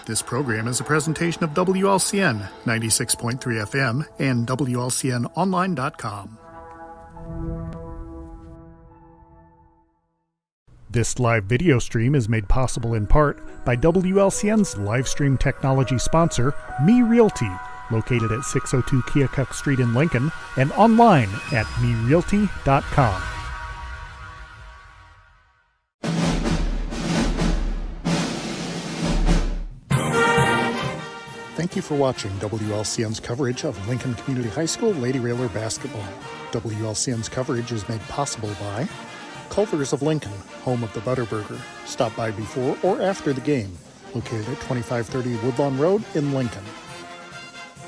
This program is a presentation of WLCN 96.3 FM and WLCNonline.com. This live video stream is made possible in part by WLCN's live stream technology sponsor, Me Realty, located at 602 Keokuk Street in Lincoln and online at merealty.com. Thank you for watching WLCN's coverage of Lincoln Community High School Lady Railer basketball. WLCN's coverage is made possible by Culver's of Lincoln, home of the Butterburger. Stop by before or after the game, located at 2530 Woodlawn Road in Lincoln.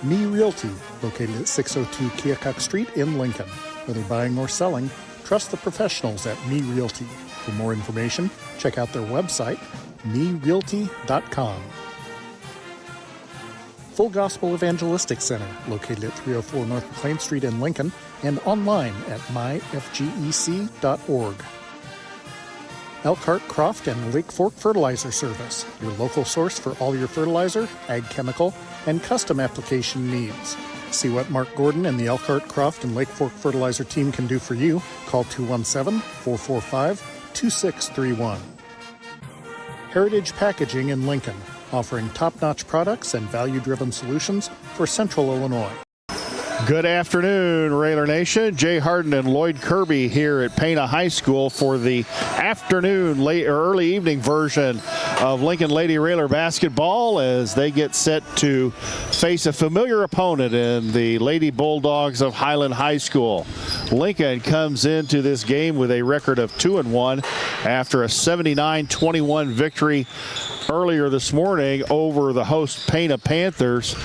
Me Realty, located at 602 Keokuk Street in Lincoln. Whether buying or selling, trust the professionals at Me Realty. For more information, check out their website, merealty.com. Full Gospel Evangelistic Center, located at 304 North McLean Street in Lincoln, and online at myfgec.org. Elkhart, Croft, and Lake Fork Fertilizer Service, your local source for all your fertilizer, ag chemical, and custom application needs. See what Mark Gordon and the Elkhart, Croft, and Lake Fork Fertilizer team can do for you. Call 217-445-2631. Heritage Packaging in Lincoln, offering top-notch products and value-driven solutions for Central Illinois. Good afternoon, Railer Nation. Jay Harden and Lloyd Kirby here at Pana High School for the afternoon, late or early evening version of Lincoln Lady Railer basketball as they get set to face a familiar opponent in the Lady Bulldogs of Highland High School. Lincoln comes into this game with a record of 2-1 after a 79-21 victory earlier this morning over the host Pana Panthers.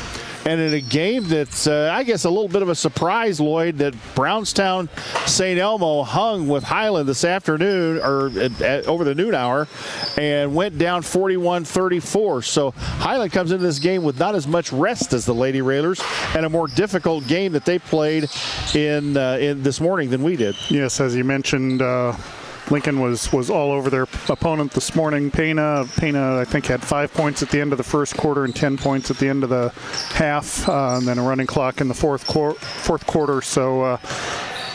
And in a game that's, I guess, a little bit of a surprise, Lloyd, that Brownstown St. Elmo hung with Highland this afternoon, or over the noon hour, and went down 41-34. So Highland comes into this game with not as much rest as the Lady Railers, and a more difficult game that they played in this morning than we did. Yes, as you mentioned, Lincoln was all over their opponent this morning. Pana, I think, had 5 points at the end of the first quarter and 10 points at the end of the half, and then a running clock in the fourth quarter. So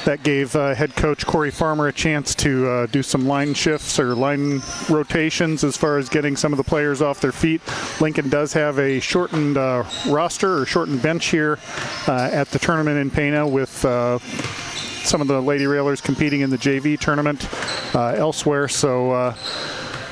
that gave head coach Corey Farmer a chance to do some line shifts or line rotations as far as getting some of the players off their feet. Lincoln does have a shortened roster or shortened bench here at the tournament in Pana with some of the Lady Railers competing in the JV tournament elsewhere. So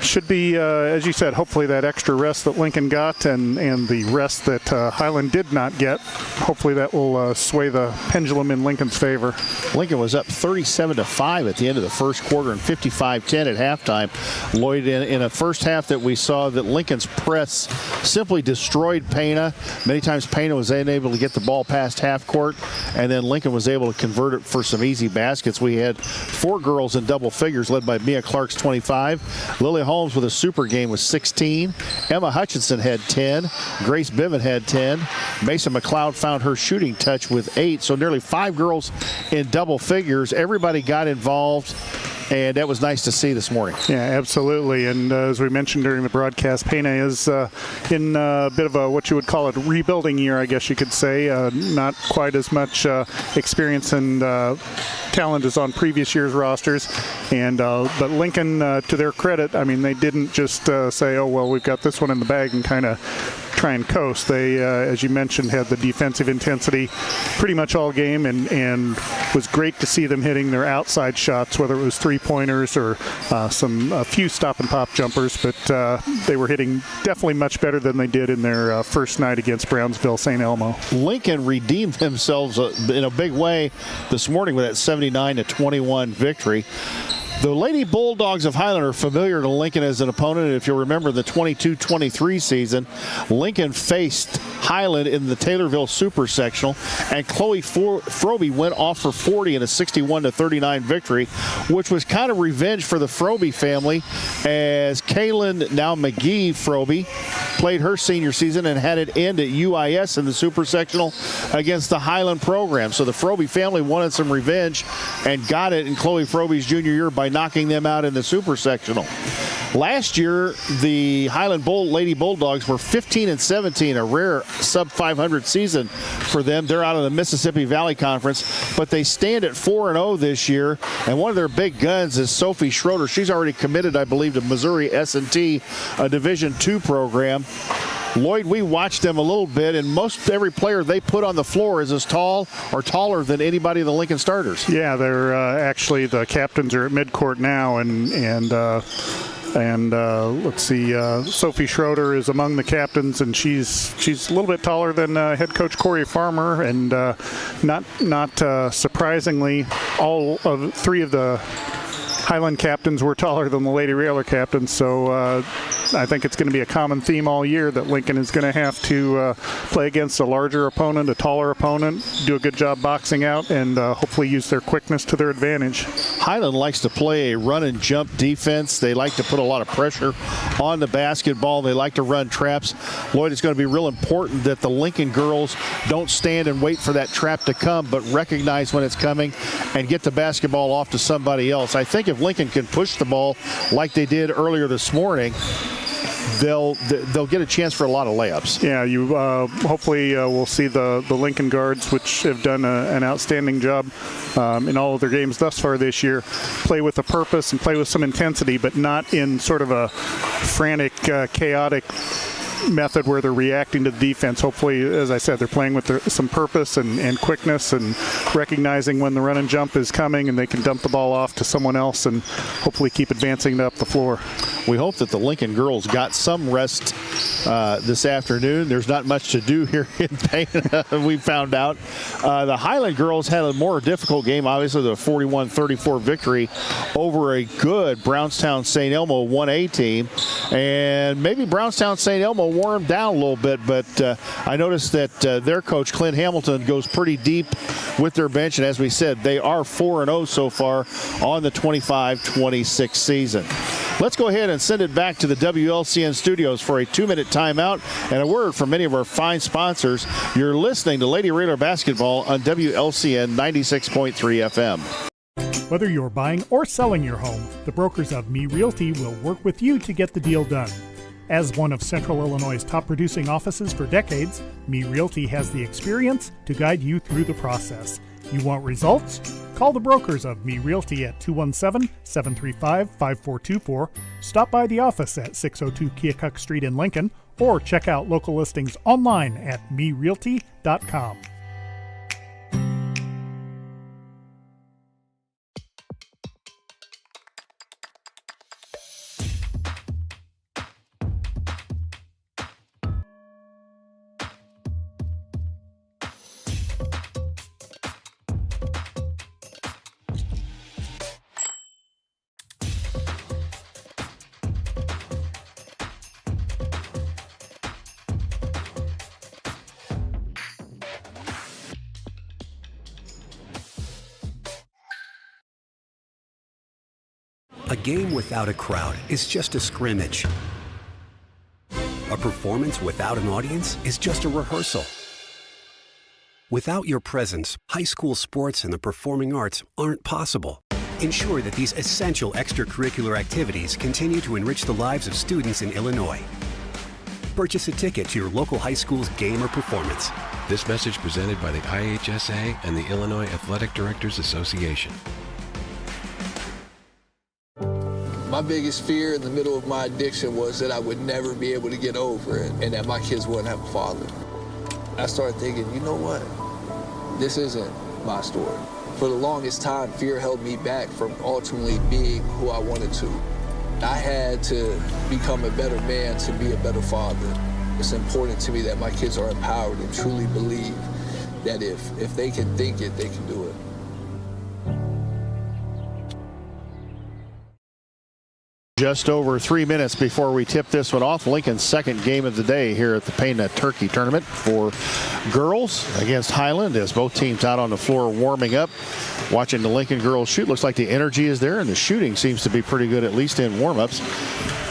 should be, as you said, hopefully that extra rest that Lincoln got and the rest that Highland did not get, hopefully that will sway the pendulum in Lincoln's favor. Lincoln was up 37-5 at the end of the first quarter and 55-10 at halftime. Lloyd, in a first half that we saw that Lincoln's press simply destroyed Pana. Many times Pana was unable to get the ball past half court, and then Lincoln was able to convert it for some easy baskets. We had 4 girls in double figures led by Mia Clark's 25. Lily Holmes with a super game with 16. Emma Hutchinson had 10. Grace Biven had 10. Mason McLeod found her shooting touch with 8. So nearly 5 girls in double figures. Everybody got involved, and that was nice to see this morning. Yeah, absolutely. And as we mentioned during the broadcast, Pana is in a bit of a, what you would call a rebuilding year, I guess you could say. Not quite as much experience and talent as on previous year's rosters. And but Lincoln, to their credit, I mean, they didn't just say, oh, well, we've got this one in the bag and kind of try and coast. They, as you mentioned, had the defensive intensity pretty much all game, and was great to see them hitting their outside shots, whether it was three-pointers or a few stop-and-pop jumpers, but they were hitting definitely much better than they did in their first night against Brownsville St. Elmo. Lincoln redeemed themselves in a big way this morning with that 79-21 victory. The Lady Bulldogs of Highland are familiar to Lincoln as an opponent. If you'll remember the 22-23 season, Lincoln faced Highland in the Taylorville Super Sectional, and Chloe Froby went off for 40 in a 61-39 victory, which was kind of revenge for the Froby family, as Kaylin, now McGee Froby, played her senior season and had it end at UIS in the Super Sectional against the Highland program. So the Froby family wanted some revenge and got it in Chloe Froby's junior year by knocking them out in the Super Sectional. Last year, the Highland Lady Bulldogs were 15-17, a rare sub-500 season for them. They're out of the Mississippi Valley Conference, but they stand at 4-0 this year, and one of their big guns is Sophie Schroeder. She's already committed, I believe, to Missouri S&T, a Division II program. Lloyd, we watched them a little bit, and most every player they put on the floor is as tall or taller than anybody of the Lincoln starters. Yeah, they're actually the captains are at midcourt now, and let's see, Sophie Schroeder is among the captains, and she's a little bit taller than head coach Corey Farmer, and not surprisingly, all of three of the Highland captains were taller than the Lady Railer captains, so I think it's going to be a common theme all year that Lincoln is going to have to play against a larger opponent, a taller opponent, do a good job boxing out, and hopefully use their quickness to their advantage. Highland likes to play a run and jump defense. They like to put a lot of pressure on the basketball. They like to run traps. Lloyd, it's going to be real important that the Lincoln girls don't stand and wait for that trap to come, but recognize when it's coming and get the basketball off to somebody else. I think if Lincoln can push the ball like they did earlier this morning, they'll get a chance for a lot of layups. Yeah, you hopefully we'll see the Lincoln guards, which have done an outstanding job in all of their games thus far this year, play with a purpose and play with some intensity, but not in sort of a frantic, chaotic method where they're reacting to the defense. Hopefully, as I said, they're playing with some purpose and quickness and recognizing when the run and jump is coming, and they can dump the ball off to someone else and hopefully keep advancing up the floor. We hope that the Lincoln girls got some rest this afternoon. There's not much to do here in Pana, we found out. The Highland girls had a more difficult game, obviously the 41-34 victory over a good Brownstown St. Elmo 1A team. And maybe Brownstown St. Elmo wore them down a little bit, but I noticed that their coach, Clint Hamilton, goes pretty deep with their bench. And as we said, they are 4-0 so far on the 25-26 season. Let's go ahead and send it back to the WLCN studios for a 2-minute timeout and a word from many of our fine sponsors. You're listening to Lady Railer Basketball on WLCN 96.3 FM. Whether you're buying or selling your home, the brokers of Me Realty will work with you to get the deal done. As one of Central Illinois' top producing offices for decades, Me Realty has the experience to guide you through the process. You want results? Call the brokers of Me Realty at 217-735-5424, stop by the office at 602 Keokuk Street in Lincoln, or check out local listings online at merealty.com. A game without a crowd is just a scrimmage. A performance without an audience is just a rehearsal. Without your presence, high school sports and the performing arts aren't possible. Ensure that these essential extracurricular activities continue to enrich the lives of students in Illinois. Purchase a ticket to your local high school's game or performance. This message presented by the IHSA and the Illinois Athletic Directors Association. My biggest fear in the middle of my addiction was that I would never be able to get over it and that my kids wouldn't have a father. I started thinking, you know what? This isn't my story. For the longest time, fear held me back from ultimately being who I wanted to. I had to become a better man to be a better father. It's important to me that my kids are empowered and truly believe that if they can think it, they can do it. Just over 3 minutes before we tip this one off. Lincoln's second game of the day here at the Pana Turkey Tournament for girls against Highland, as both teams out on the floor warming up. Watching the Lincoln girls shoot, looks like the energy is there and the shooting seems to be pretty good, at least in warm-ups.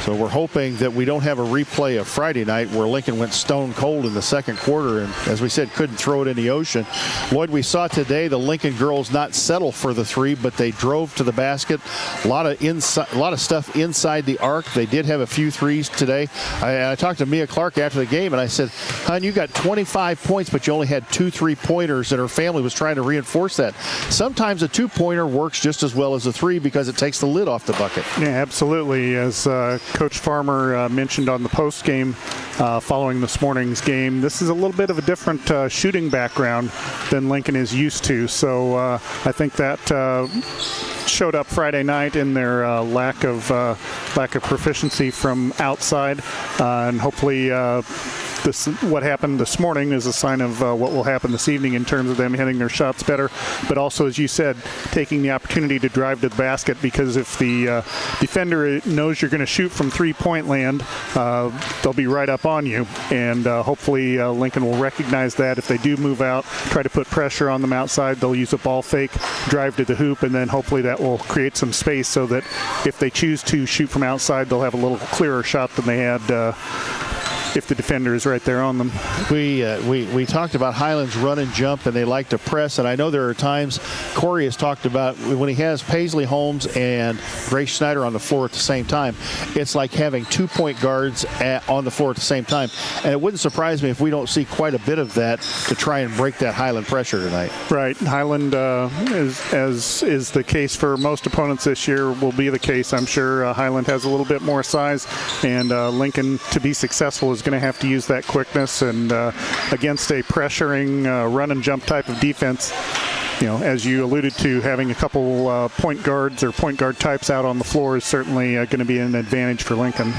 But we're hoping that we don't have a replay of Friday night where Lincoln went stone cold in the second quarter and, as we said, couldn't throw it in the ocean. Lloyd, we saw today the Lincoln girls not settle for the three, but they drove to the basket. A lot of stuff inside the arc. They did have a few threes today. I talked to Mia Clark after the game, and I said, hon, you got 25 points, but you only had 2 3-pointers, and her family was trying to reinforce that. Sometimes a 2-pointer works just as well as a 3 because it takes the lid off the bucket. Yeah, absolutely. As Coach Farmer mentioned on the post game following this morning's game, this is a little bit of a different shooting background than Lincoln is used to. So I think that showed up Friday night in their lack of proficiency from outside, and hopefully what happened this morning is a sign of what will happen this evening in terms of them hitting their shots better, but also, as you said, taking the opportunity to drive to the basket, because if the defender knows you're going to shoot from three-point land, they'll be right up on you, and hopefully Lincoln will recognize that. If they do move out, try to put pressure on them outside, they'll use a ball fake, drive to the hoop, and then hopefully that will create some space so that if they choose to shoot from outside, they'll have a little clearer shot than they had if the defender is right there on them. We talked about Highland's run and jump, and they like to press, and I know there are times Corey has talked about when he has Paisley Holmes and Grace Schneider on the floor at the same time, it's like having 2-point guards on the floor at the same time, and it wouldn't surprise me if we don't see quite a bit of that to try and break that Highland pressure tonight. Right. Highland, as is the case for most opponents this year, will be the case. I'm sure Highland has a little bit more size, and Lincoln, to be successful, is going to have to use that quickness, and against a pressuring run and jump type of defense, as you alluded to, having a couple point guards or point guard types out on the floor is certainly going to be an advantage for Lincoln.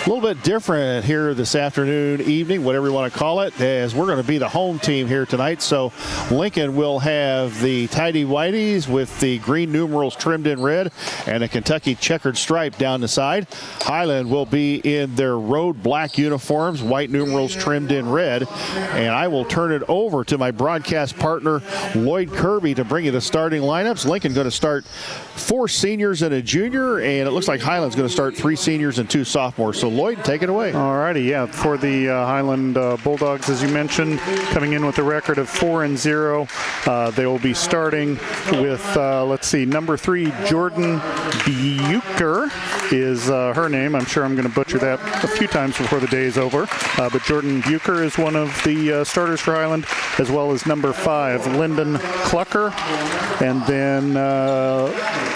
A little bit different here this afternoon, evening, whatever you want to call it, as we're going to be the home team here tonight. So Lincoln will have the tidy whiteys with the green numerals trimmed in red and a Kentucky checkered stripe down the side. Highland will be in their road black uniforms, white numerals trimmed in red. And I will turn it over to my broadcast partner, Lloyd Kirby, to bring you the starting lineups. Lincoln going to start 4 seniors and a junior, and it looks like Highland's going to start 3 seniors and 2 sophomores. So Lloyd, take it away. All righty, yeah. For the Highland Bulldogs, as you mentioned, coming in with a record of 4-0, they will be starting with, number 3, Jordan Bucher is her name. I'm sure I'm going to butcher that a few times before the day is over. But Jordan Bucher is one of the starters for Highland, as well as number 5, Lyndon Clucker. And then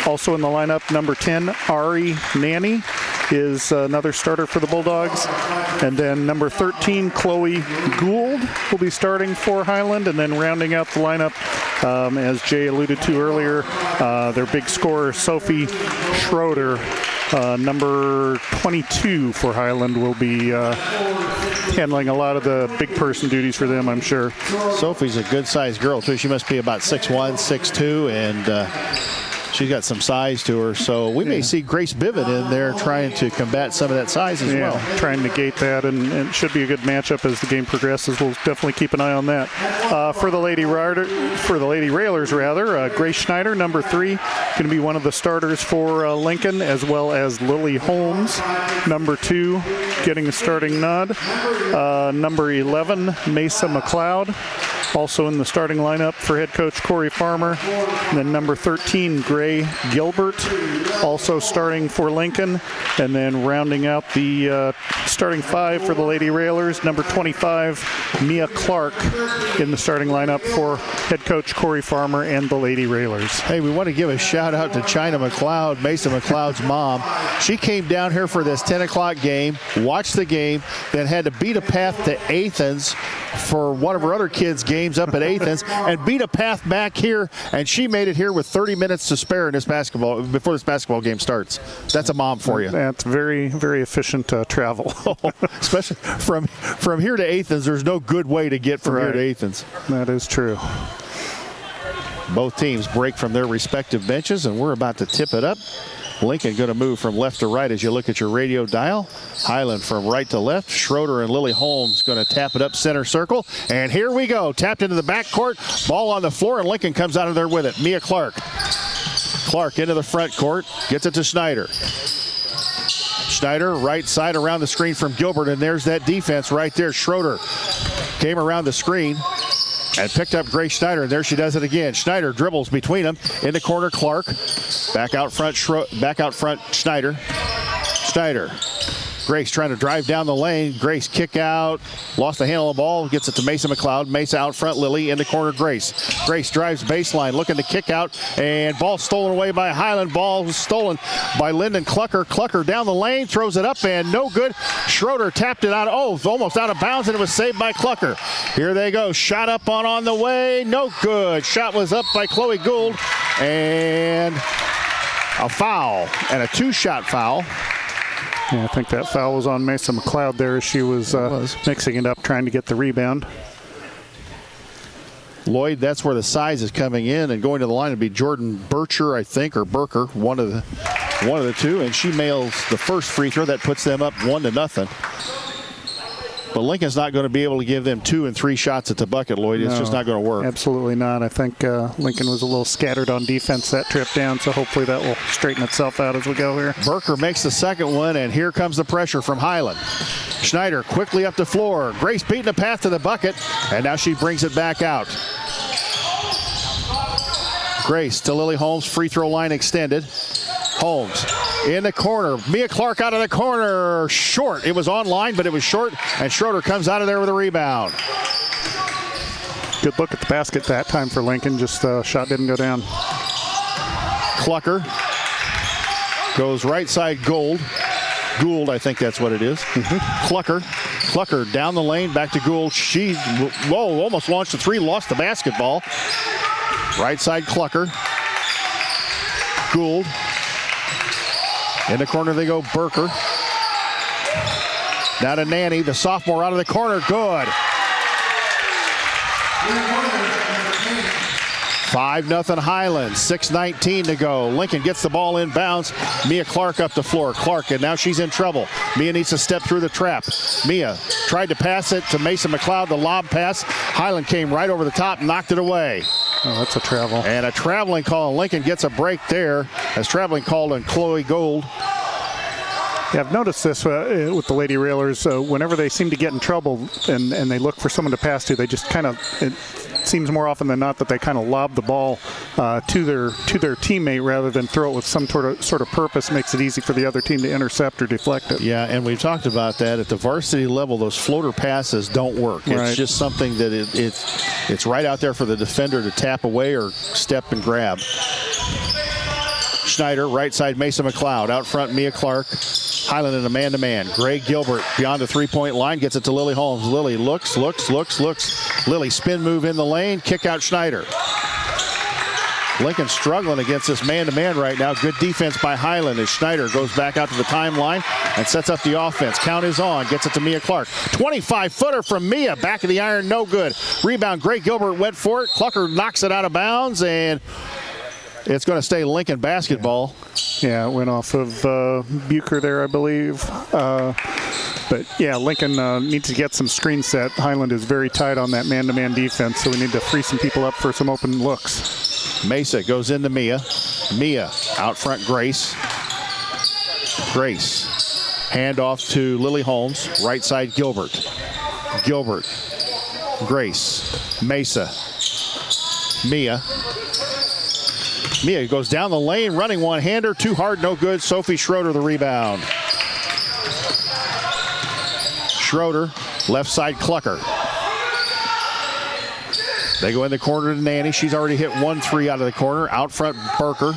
also in the lineup, number 10, Ari Nanny is another starter for the Bulldogs. And then number 13, Chloe Gould will be starting for Highland. And then rounding out the lineup, as Jay alluded to earlier, their big scorer, Sophie Schroeder, number 22 for Highland, will be handling a lot of the big person duties for them, I'm sure. Sophie's a good-sized girl, too. She must be about 6'1", 6'2", and she's got some size to her, so we may see Grace Bivet in there trying to combat some of that size as well. Trying to negate that, and it should be a good matchup as the game progresses. We'll definitely keep an eye on that. For the Lady Railers, Grace Schneider, number 3, going to be one of the starters for Lincoln, as well as Lily Holmes, number 2, getting a starting nod. Number 11, Mesa McLeod, also in the starting lineup for head coach Corey Farmer. And then number 13, Gray Gilbert, also starting for Lincoln. And then rounding out the starting 5 for the Lady Railers, number 25, Mia Clark, in the starting lineup for head coach Corey Farmer and the Lady Railers. Hey, we want to give a shout out to China McLeod, Mesa McLeod's mom. She came down here for this 10 o'clock game, watched the game, then had to beat a path to Athens for one of her other kids' games up at Athens, and beat a path back here, and she made it here with 30 minutes to spare in this before this basketball game starts. That's a mom for you. That's very, very efficient travel. Especially from here to Athens, there's no good way to get from here to Athens. That is true. Both teams break from their respective benches, and we're about to tip it up. Lincoln going to move from left to right as you look at your radio dial. Highland from right to left. Schroeder and Lily Holmes going to tap it up center circle. And here we go. Tapped into the backcourt. Ball on the floor, and Lincoln comes out of there with it. Mia Clark. Clark into the front court. Gets it to Schneider. Schneider, right side around the screen from Gilbert, and there's that defense right there. Schroeder came around the screen and picked up Grace Schneider, and there she does it again. Schneider dribbles between them. In the corner, Clark. Back out front, Schneider. Schneider. Grace trying to drive down the lane. Grace kick out. Lost the handle of the ball. Gets it to Mason McLeod. Mesa out front. Lily in the corner. Grace. Grace drives baseline. Looking to kick out. And ball stolen away by Highland. Ball stolen by Lyndon Clucker. Clucker down the lane. Throws it up and no good. Schroeder tapped it out. Oh, almost out of bounds, and it was saved by Clucker. Here they go. Shot up on the way. No good. Shot was up by Chloe Gould. And a foul. And a two-shot foul. Yeah, I think that foul was on Mesa McLeod there as she was mixing it up, trying to get the rebound. Lloyd, that's where the size is coming in, and going to the line would be Jordan Bircher, I think, or Burker, one of the two, and she nails the first free throw. That puts them up 1-0. But Lincoln's not going to be able to give them 2 and 3 shots at the bucket, Lloyd. It's just not going to work. Absolutely not. I think Lincoln was a little scattered on defense that trip down, so hopefully that will straighten itself out as we go here. Burker makes the second one, and here comes the pressure from Highland. Schneider quickly up the floor. Grace beating the path to the bucket, and now she brings it back out. Grace to Lily Holmes, free throw line extended. Holmes in the corner. Mia Clark out of the corner. Short. It was online, but it was short, and Schroeder comes out of there with a rebound. Good look at the basket that time for Lincoln. Just shot didn't go down. Clucker goes right side. Gould, I think that's what it is. Clucker down the lane, back to Gould. She, almost launched a three, lost the basketball. Right side Clucker. Gould. In the corner they go, Burker. Now to Nanny, the sophomore out of the corner, good. 5-0 Highland, 6:19 to go. Lincoln gets the ball inbounds. Mia Clark up the floor. Clark, and now she's in trouble. Mia needs to step through the trap. Mia tried to pass it to Mason McLeod, the lob pass. Highland came right over the top, knocked it away. Oh, that's a travel. And a traveling call. Lincoln gets a break there as traveling called on Chloe Gould. Yeah, I've noticed this with the Lady Railers. Whenever they seem to get in trouble and they look for someone to pass to, they just kind of, it seems more often than not that they kind of lob the ball to their teammate rather than throw it with some sort of purpose. Makes it easy for the other team to intercept or deflect it. Yeah, and we've talked about that at the varsity level. Those floater passes don't work. It's right. just something that it's right out there for the defender to tap away or step and grab. Schneider, right side, Mason McLeod. Out front, Mia Clark. Highland in a man-to-man. Greg Gilbert beyond the three-point line, gets it to Lily Holmes. Lily looks. Lily spin move in the lane, kick out Schneider. Lincoln struggling against this man-to-man right now. Good defense by Highland as Schneider goes back out to the timeline and sets up the offense. Count is on. Gets it to Mia Clark. 25-footer from Mia. Back of the iron, no good. Rebound, Greg Gilbert went for it. Clucker knocks it out of bounds, and it's going to stay Lincoln basketball. Yeah, it went off of Bucher there, I believe. But, yeah, Lincoln needs to get some screen set. Highland is very tight on that man-to-man defense, so we need to free some people up for some open looks. Mesa goes into Mia. Mia out front, Grace. Grace. Handoff to Lily Holmes. Right side, Gilbert. Gilbert. Grace. Mesa. Mia. Mia goes down the lane, running one-hander, too hard, no good. Sophie Schroeder the rebound. Schroeder, left side Clucker. They go in the corner to Nanny. She's already hit 1-3 out of the corner. Out front, Burker.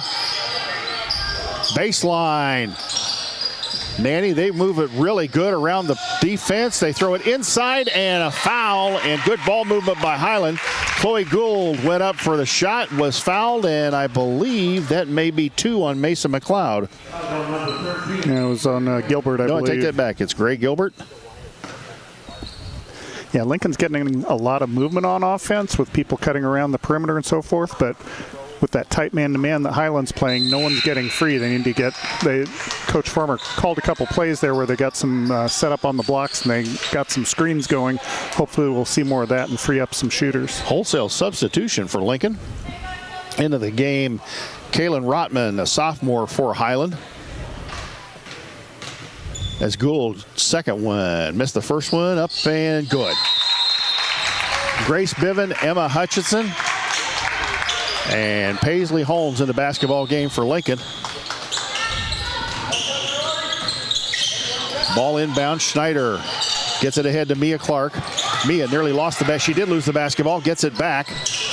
Baseline. Nanny, they move it really good around the defense. They throw it inside, and a foul, and good ball movement by Highland. Chloe Gould went up for the shot, was fouled, and I believe that may be 2 on Mason McLeod. Yeah, it was on Gilbert, I believe. No, I take that back. It's Greg Gilbert. Yeah, Lincoln's getting a lot of movement on offense with people cutting around the perimeter and so forth, but with that tight man-to-man that Highland's playing, no one's getting free. They need to get, Coach Farmer called a couple plays there where they got some set up on the blocks and they got some screens going. Hopefully we'll see more of that and free up some shooters. Wholesale substitution for Lincoln. Into the game, Kaylin Rotman, a sophomore for Highland. As Gould, second one. Missed the first one, up and good. Grace Biven, Emma Hutchinson, and Paisley Holmes in the basketball game for Lincoln. Ball inbound, Schneider gets it ahead to Mia Clark. Mia nearly lost the bat. She did lose the basketball, gets it back.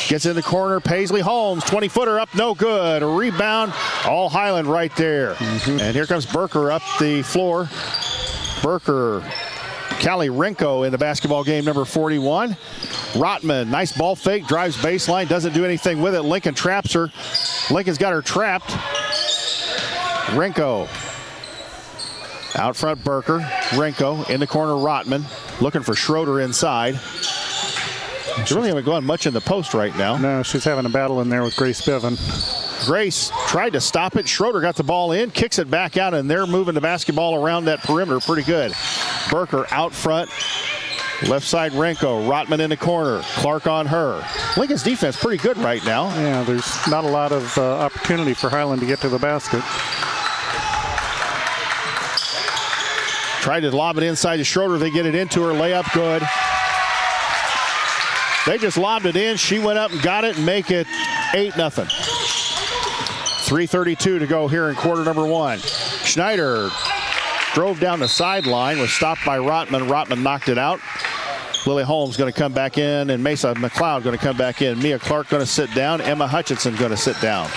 Gets in the corner, Paisley Holmes, 20-footer up, no good. A rebound, all Highland right there. And here comes Burker up the floor. Burker, Callie Renko in the basketball game, number 41. Rotman, nice ball fake, drives baseline, doesn't do anything with it. Lincoln traps her. Lincoln's got her trapped. Renko. Out front, Burker. Renko in the corner, Rotman. Looking for Schroeder inside. She really haven't gone much in the post right now. No, she's having a battle in there with Grace Biven. Grace tried to stop it. Schroeder got the ball in, kicks it back out, and they're moving the basketball around that perimeter pretty good. Burker out front. Left side, Renko. Rotman in the corner. Clark on her. Lincoln's defense pretty good right now. Yeah, there's not a lot of opportunity for Highland to get to the basket. Tried to lob it inside to Schroeder. They get it into her. Layup good. They just lobbed it in. She went up and got it and make it 8-0. 3:32 to go here in quarter number one. Schneider drove down the sideline, was stopped by Rotman. Rotman knocked it out. Lily Holmes going to come back in, and Mesa McLeod going to come back in. Mia Clark going to sit down. Emma Hutchinson going to sit down.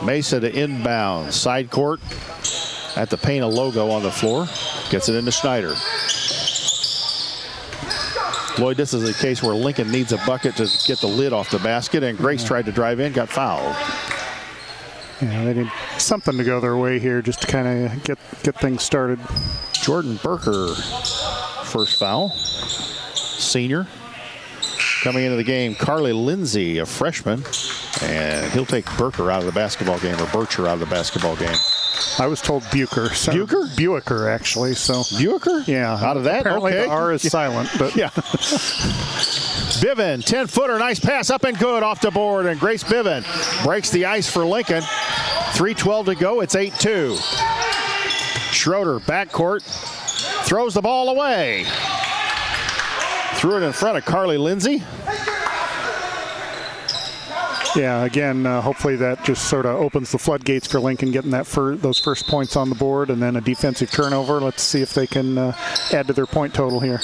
Mesa to inbound. Side court at the Pana logo on the floor. Gets it into Schneider. Lloyd, this is a case where Lincoln needs a bucket to get the lid off the basket, and Grace tried to drive in, got fouled. Yeah, they need something to go their way here just to kind of get things started. Jordan Burker, first foul. Senior. Coming into the game, Carly Lindsay, a freshman, and he'll take Burker out of the basketball game, or Bircher out of the basketball game. I was told Bucher. So Bucher? Buicker, actually. So Bucher? Yeah. Out of that? Apparently okay. the R is silent. But yeah. Biven, 10-footer, nice pass, up and good off the board, and Grace Biven breaks the ice for Lincoln. 3:12 to go, it's 8-2. Schroeder, backcourt, throws the ball away. Threw it in front of Carly Lindsay. Yeah, again, hopefully that just sort of opens the floodgates for Lincoln, getting that those first points on the board, and then a defensive turnover. Let's see if they can add to their point total here.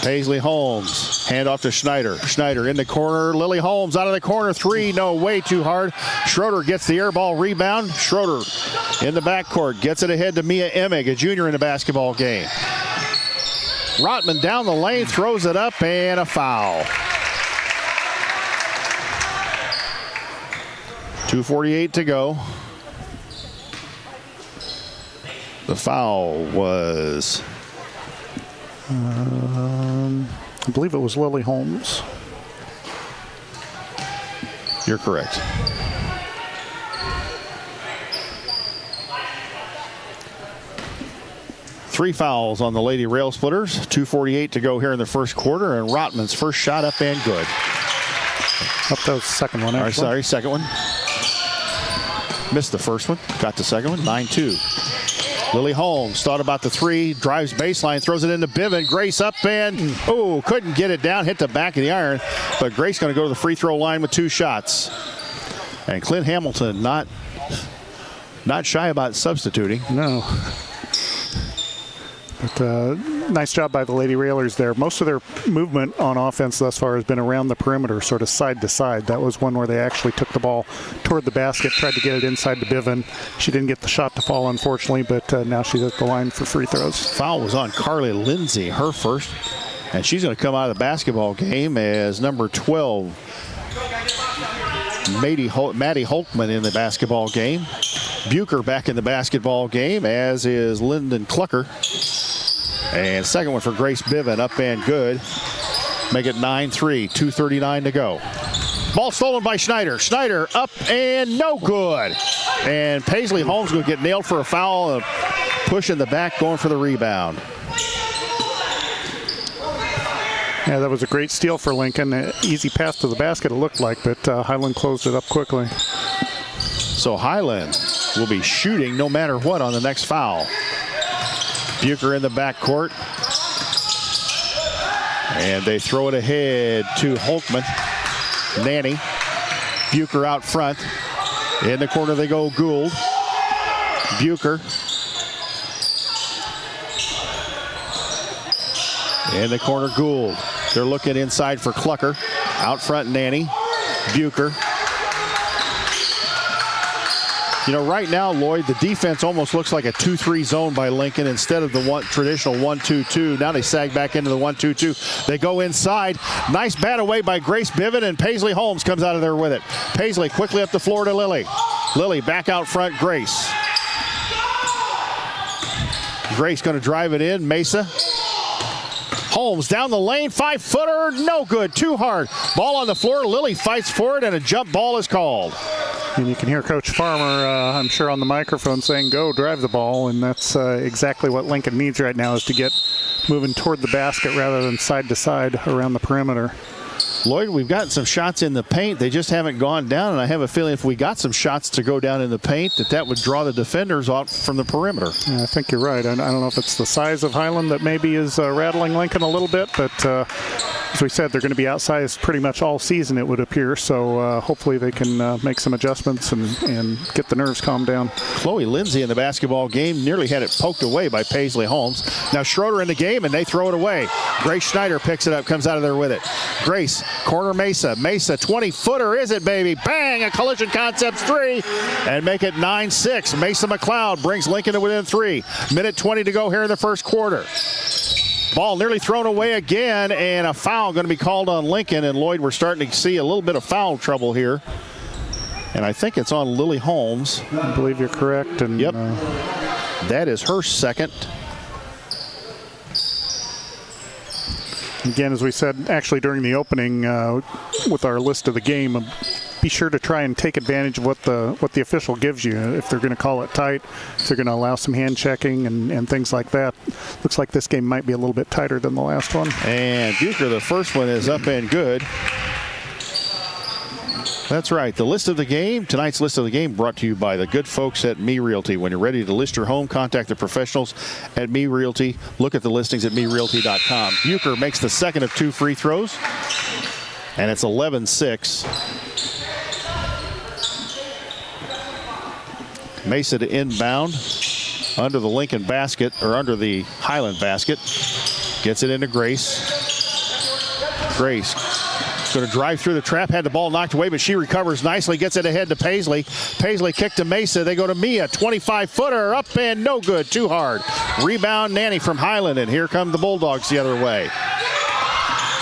Paisley Holmes, hand off to Schneider. Schneider in the corner. Lily Holmes out of the corner. Three, no, way too hard. Schroeder gets the air ball rebound. Schroeder in the backcourt gets it ahead to Mia Emig, a junior in the basketball game. Rotman down the lane, throws it up, and a foul. 2:48 to go. The foul was... I believe it was Lily Holmes. You're correct. Three fouls on the Lady Rail Splitters. 2:48 to go here in the first quarter, and Rotman's first shot up and good. Up that was the second one, actually. Sorry, second one. Missed the first one, got the second one, 9-2. Lily Holmes thought about the three, drives baseline, throws it into Biven. Grace up and, couldn't get it down, hit the back of the iron, but Grace going to go to the free throw line with two shots. And Clint Hamilton not shy about substituting. No. But nice job by the Lady Railers there. Most of their movement on offense thus far has been around the perimeter, sort of side to side. That was one where they actually took the ball toward the basket, tried to get it inside to Biven. She didn't get the shot to fall, unfortunately, but now she's at the line for free throws. Foul was on Carly Lindsay, her first, and she's going to come out of the basketball game as number 12. Maddie Holtman in the basketball game. Bucher back in the basketball game, as is Lyndon Clucker. And second one for Grace Biven, up and good. Make it 9-3, 2:39 to go. Ball stolen by Schneider. Schneider up and no good. And Paisley Holmes will get nailed for a foul. Push in the back, going for the rebound. Yeah, that was a great steal for Lincoln. Easy pass to the basket, it looked like, but Highland closed it up quickly. So Highland will be shooting no matter what on the next foul. Bucher in the backcourt. And they throw it ahead to Holkman. Nanny. Bucher out front. In the corner they go, Gould. Bucher. In the corner, Gould. They're looking inside for Clucker. Out front, Nanny. Bucher. You know, right now, Lloyd, the defense almost looks like a 2-3 zone by Lincoln instead of the traditional 1-2-2. Now they sag back into the 1-2-2. They go inside. Nice bat away by Grace Biven, and Paisley Holmes comes out of there with it. Paisley quickly up the floor to Lily. Lily back out front, Grace. Grace going to drive it in. Mesa. Holmes down the lane, 5-footer, no good, too hard. Ball on the floor, Lily fights for it, and a jump ball is called. And you can hear Coach Farmer, I'm sure, on the microphone saying, go, drive the ball. And that's exactly what Lincoln needs right now, is to get moving toward the basket rather than side to side around the perimeter. Lloyd, we've gotten some shots in the paint. They just haven't gone down, and I have a feeling if we got some shots to go down in the paint, that would draw the defenders off from the perimeter. Yeah, I think you're right. I don't know if it's the size of Highland that maybe is rattling Lincoln a little bit, but as we said, they're going to be outsized pretty much all season, it would appear. So hopefully they can make some adjustments and get the nerves calmed down. Chloe Lindsay in the basketball game nearly had it poked away by Paisley Holmes. Now Schroeder in the game, and they throw it away. Grace Schneider picks it up, comes out of there with it. Grace, corner Mesa. Mesa, 20-footer, is it, baby? Bang, a Collision Concepts 3, and make it 9-6. Mesa McLeod brings Lincoln to within 3. Minute 20 to go here in the first quarter. Ball nearly thrown away again, and a foul going to be called on Lincoln. And Lloyd, we're starting to see a little bit of foul trouble here. And I think it's on Lily Holmes. I believe you're correct. And yep. That is her second. Again, as we said, actually during the opening with our list of the game, be sure to try and take advantage of what the official gives you. If they're going to call it tight, if they're going to allow some hand checking and things like that. Looks like this game might be a little bit tighter than the last one. And Bucher, the first one is up and good. That's right. The list of the game, tonight's list of the game, brought to you by the good folks at Me Realty. When you're ready to list your home, contact the professionals at Me Realty. Look at the listings at MeRealty.com. Bucher makes the second of 2 free throws, and it's 11-6. Mesa to inbound under the Lincoln basket, or under the Highland basket. Gets it into Grace. Grace going to drive through the trap, had the ball knocked away, but she recovers nicely, gets it ahead to Paisley. Paisley kick to Mesa. They go to Mia, 25-footer, up and no good, too hard. Rebound, Nanny from Highland, and here come the Bulldogs the other way.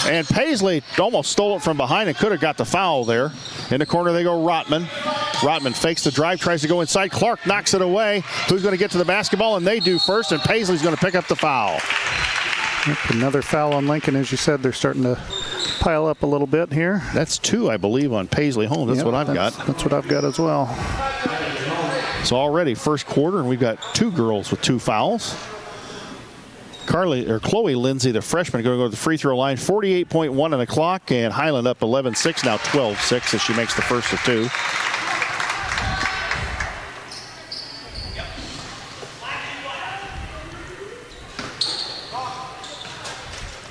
And Paisley almost stole it from behind and could have got the foul there. In the corner they go Rotman. Rotman fakes the drive, tries to go inside. Clark knocks it away. Who's going to get to the basketball? And they do first, and Paisley's going to pick up the foul. Yep, another foul on Lincoln. As you said, they're starting to pile up a little bit here. That's 2, I believe, on Paisley Holmes. That's what I've got. That's what I've got as well. So already first quarter, and we've got 2 girls with 2 fouls. Chloe Lindsay, the freshman, going to go to the free throw line. 48.1 on the clock, and Highland up 11-6, now 12-6 as she makes the first of 2.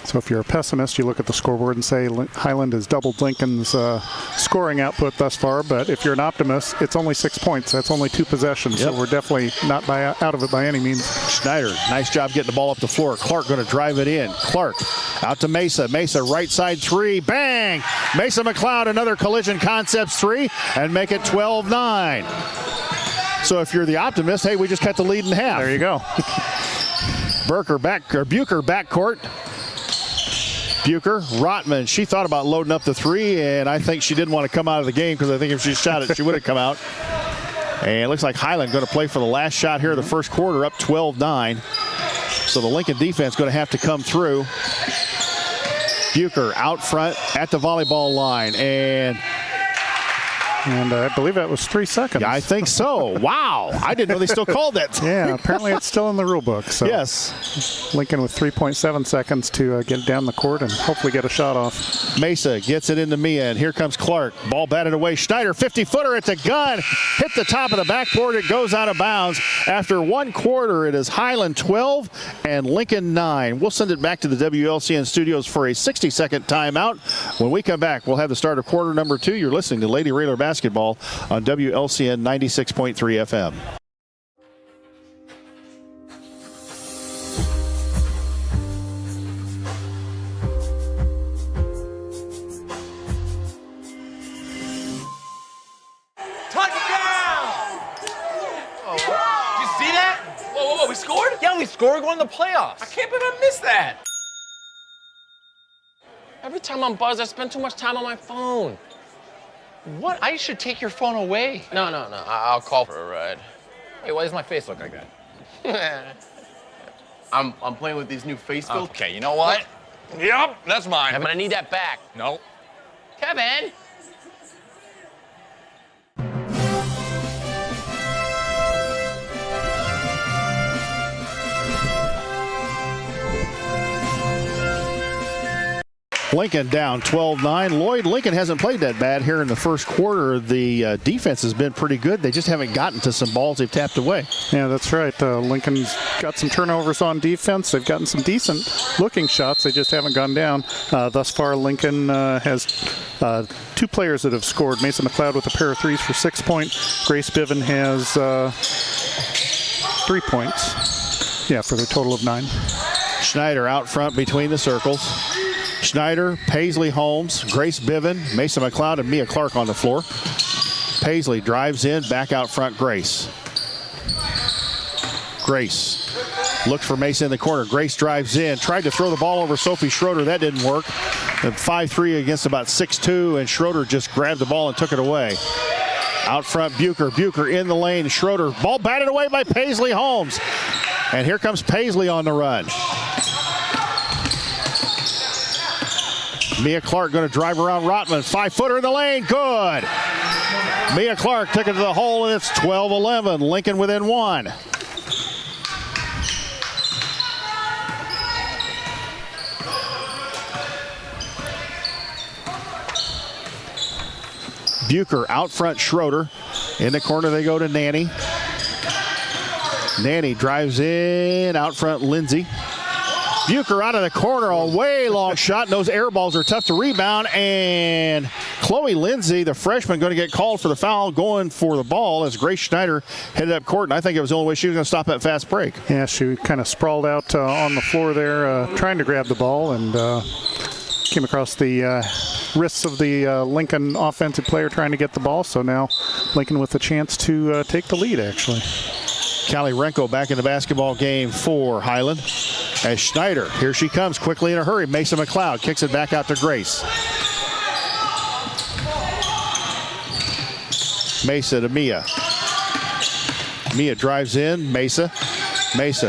So if you're a pessimist, you look at the scoreboard and say Highland has doubled Lincoln's scoring output thus far. But if you're an optimist, it's only 6 points. That's only 2 possessions. Yep. So we're definitely not out of it by any means. Schneider, nice job getting the ball up the floor. Clark going to drive it in. Clark out to Mesa. Mesa right side 3. Bang! Mesa McLeod, another Collision Concepts 3, and make it 12-9. So if you're the optimist, hey, we just cut the lead in half. There you go. Bucher backcourt. Bucher, Rotman, she thought about loading up the 3, and I think she didn't want to come out of the game because I think if she shot it, she would have come out. And it looks like Highland going to play for the last shot here of the first quarter, up 12-9. So the Lincoln defense going to have to come through. Bucher out front at the volleyball line, and And I believe that was 3 seconds. Yeah, I think so. Wow. I didn't know they still called that. Yeah, apparently it's still in the rule book. So Yes. Lincoln with 3.7 seconds to get down the court and hopefully get a shot off. Mesa gets it into Mia, and here comes Clark. Ball batted away. Schneider, 50-footer. It's a gun. Hit the top of the backboard. It goes out of bounds. After 1 quarter, it is Highland 12 and Lincoln 9. We'll send it back to the WLCN studios for a 60-second timeout. When we come back, we'll have the start of quarter number 2. You're listening to Lady Railer Basketball on WLCN 96.3 FM. Whoa, we scored? Yeah, we scored. We're going to the playoffs. I can't believe I missed that. Every time I'm buzzed, I spend too much time on my phone. What? I should take your phone away. No. I'll call for a ride. Hey, why does my face look like that? I'm playing with these new face filters. Okay, you know what? Yep, that's mine. I'm gonna need that back. No. Kevin! Lincoln down 12-9. Lloyd, Lincoln hasn't played that bad here in the first quarter. The defense has been pretty good. They just haven't gotten to some balls they've tapped away. Yeah, that's right. Lincoln's got some turnovers on defense. They've gotten some decent-looking shots. They just haven't gone down. Thus far, Lincoln has 2 players that have scored. Mason McLeod with a pair of threes for 6 points. Grace Biven has 3 points. Yeah, for their total of 9. Schneider out front between the circles. Schneider, Paisley Holmes, Grace Biven, Mason McLeod, and Mia Clark on the floor. Paisley drives in, back out front, Grace. Grace looks for Mason in the corner. Grace drives in, tried to throw the ball over Sophie Schroeder. That didn't work. 5'3" against about 6'2", and Schroeder just grabbed the ball and took it away. Out front, Bucher. Bucher in the lane. Schroeder, ball batted away by Paisley Holmes. And here comes Paisley on the run. Mia Clark going to drive around Rotman. 5-footer in the lane. Good. Mia Clark took it to the hole, and it's 12-11. Lincoln within 1. Bucher out front, Schroeder. In the corner they go to Nanny. Nanny drives in, out front, Lindsay. Bucher out of the corner, a way long shot. Those air balls are tough to rebound. And Chloe Lindsay, the freshman, going to get called for the foul, going for the ball as Grace Schneider headed up court. And I think it was the only way she was going to stop that fast break. Yeah, she kind of sprawled out on the floor there, trying to grab the ball, and came across the wrists of the Lincoln offensive player trying to get the ball. So now Lincoln with a chance to take the lead, actually. Callie Renko back in the basketball game for Highland. As Schneider, here she comes quickly in a hurry. Mason McLeod kicks it back out to Grace. Mesa to Mia. Mia drives in. Mesa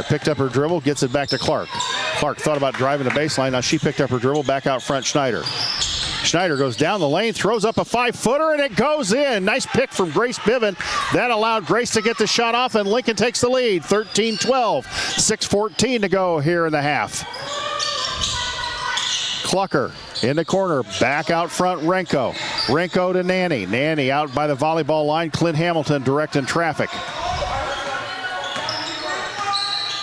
picked up her dribble, gets it back to Clark. Clark thought about driving the baseline. Now she picked up her dribble, back out front, Schneider. Schneider goes down the lane, throws up a 5-footer, and it goes in. Nice pick from Grace Biven. That allowed Grace to get the shot off, and Lincoln takes the lead, 13-12. 6:14 to go here in the half. Clucker in the corner, back out front, Renko. Renko to Nanny. Nanny out by the volleyball line. Clint Hamilton directing traffic.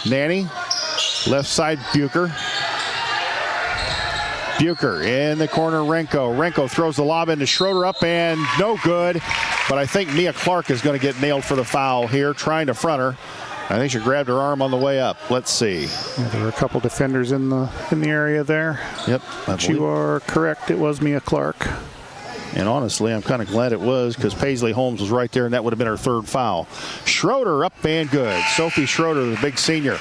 Nanny, left side, Bucher. Bucher in the corner, Renko. Renko throws the lob into Schroeder, up and no good. But I think Mia Clark is going to get nailed for the foul here, trying to front her. I think she grabbed her arm on the way up. Let's see. Yeah, there were a couple defenders in the area there. Yep. But you are correct. It was Mia Clark. And honestly, I'm kind of glad it was, because Paisley Holmes was right there, and that would have been her 3rd foul. Schroeder up and good. Sophie Schroeder, the big senior,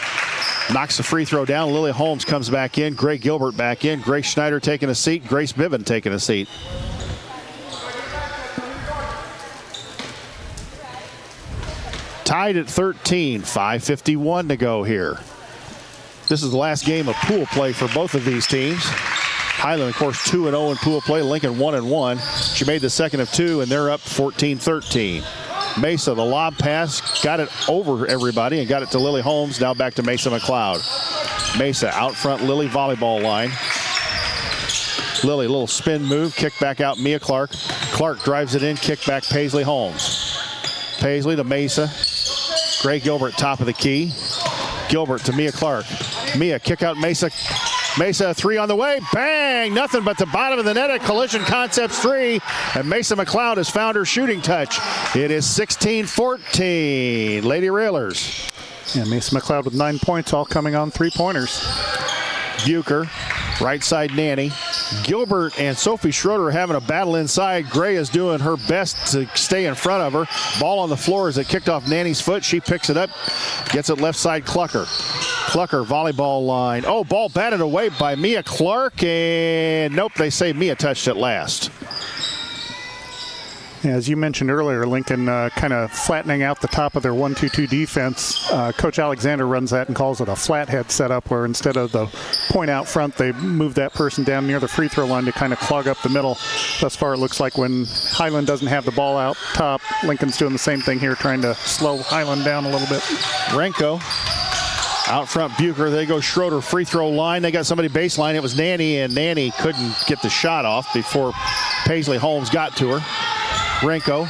knocks the free throw down. Lily Holmes comes back in. Gray Gilbert back in. Grace Schneider taking a seat. Grace Biven taking a seat. Tied at 13. 5:51 to go here. This is the last game of pool play for both of these teams. Highland, of course, 2-0 in pool play. Lincoln 1-1. She made the second of 2, and they're up 14-13. Mesa, the lob pass, got it over everybody and got it to Lily Holmes. Now back to Mesa McLeod. Mesa out front, Lily volleyball line. Lily, little spin move, kick back out, Mia Clark. Clark drives it in, kick back, Paisley Holmes. Paisley to Mesa. Gray Gilbert, top of the key. Gilbert to Mia Clark. Mia, kick out Mesa. Mesa, 3 on the way. Bang! Nothing but the bottom of the net at Collision Concepts 3. And Mesa McLeod has found her shooting touch. It is 16-14. Lady Railers. Yeah, Mesa McLeod with 9 points, all coming on 3-pointers. Bucher, right side Nanny. Gilbert and Sophie Schroeder are having a battle inside. Gray is doing her best to stay in front of her. Ball on the floor as it kicked off Nanny's foot. She picks it up, gets it left side Clucker. Clucker, volleyball line. Oh, ball batted away by Mia Clark, and nope, they say Mia touched it last. As you mentioned earlier, Lincoln kind of flattening out the top of their 1-2-2 defense. Coach Alexander runs that and calls it a flathead setup, where instead of the point out front, they move that person down near the free throw line to kind of clog up the middle. Thus far, it looks like when Highland doesn't have the ball out top, Lincoln's doing the same thing here, trying to slow Highland down a little bit. Renko. Out front, Bucher. They go Schroeder free throw line. They got somebody baseline. It was Nanny, and Nanny couldn't get the shot off before Paisley Holmes got to her. Renko,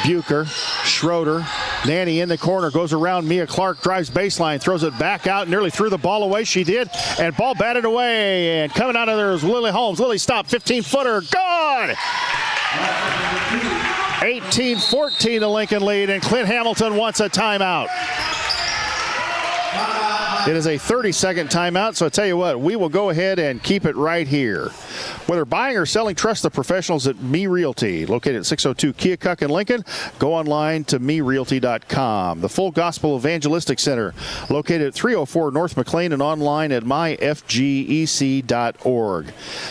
Bucher, Schroeder. Nanny in the corner, goes around Mia Clark, drives baseline, throws it back out, nearly threw the ball away. She did, and ball batted away. And coming out of there is Lily Holmes. Lily stopped, 15-footer, gone! 18-14 the Lincoln lead, and Clint Hamilton wants a timeout. It is a 30-second timeout, so I tell you what, we will go ahead and keep it right here. Whether buying or selling, trust the professionals at Me Realty. Located at 602 Keokuk in Lincoln. Go online to merealty.com. The Full Gospel Evangelistic Center, located at 304 North McLean and online at myfgec.org.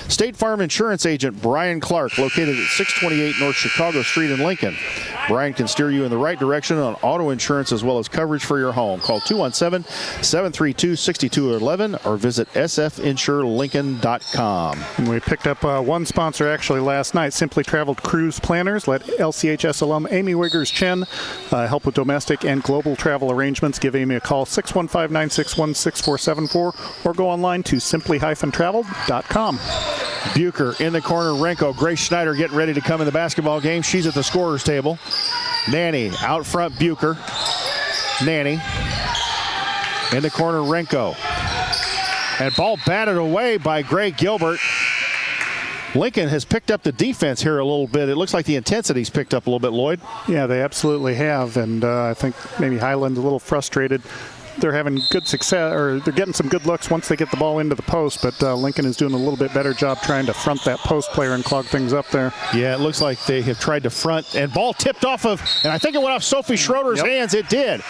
State Farm Insurance Agent Brian Clark, located at 628 North Chicago Street in Lincoln. Brian can steer you in the right direction on auto insurance as well as coverage for your home. Call 217-732-6211 or visit sfinsurelincoln.com. And we picked up one sponsor actually last night, Simply Traveled Cruise Planners. Let LCHS alum Amy Wiggers-Chen help with domestic and global travel arrangements. Give Amy a call, 615-961-6474, or go online to simply-traveled.com. Bucher in the corner, Renko. Grace Schneider getting ready to come in the basketball game. She's at the scorer's table. Nanny out front, Bucher. Nanny in the corner, Renko. And ball batted away by Gray Gilbert. Lincoln has picked up the defense here a little bit. It looks like the intensity's picked up a little bit, Lloyd. Yeah, they absolutely have, and I think maybe Highland's a little frustrated. They're having good success, or they're getting some good looks once they get the ball into the post, but Lincoln is doing a little bit better job trying to front that post player and clog things up there. Yeah, it looks like they have tried to front, and ball tipped off of, and I think it went off Sophie Schroeder's hands. It did.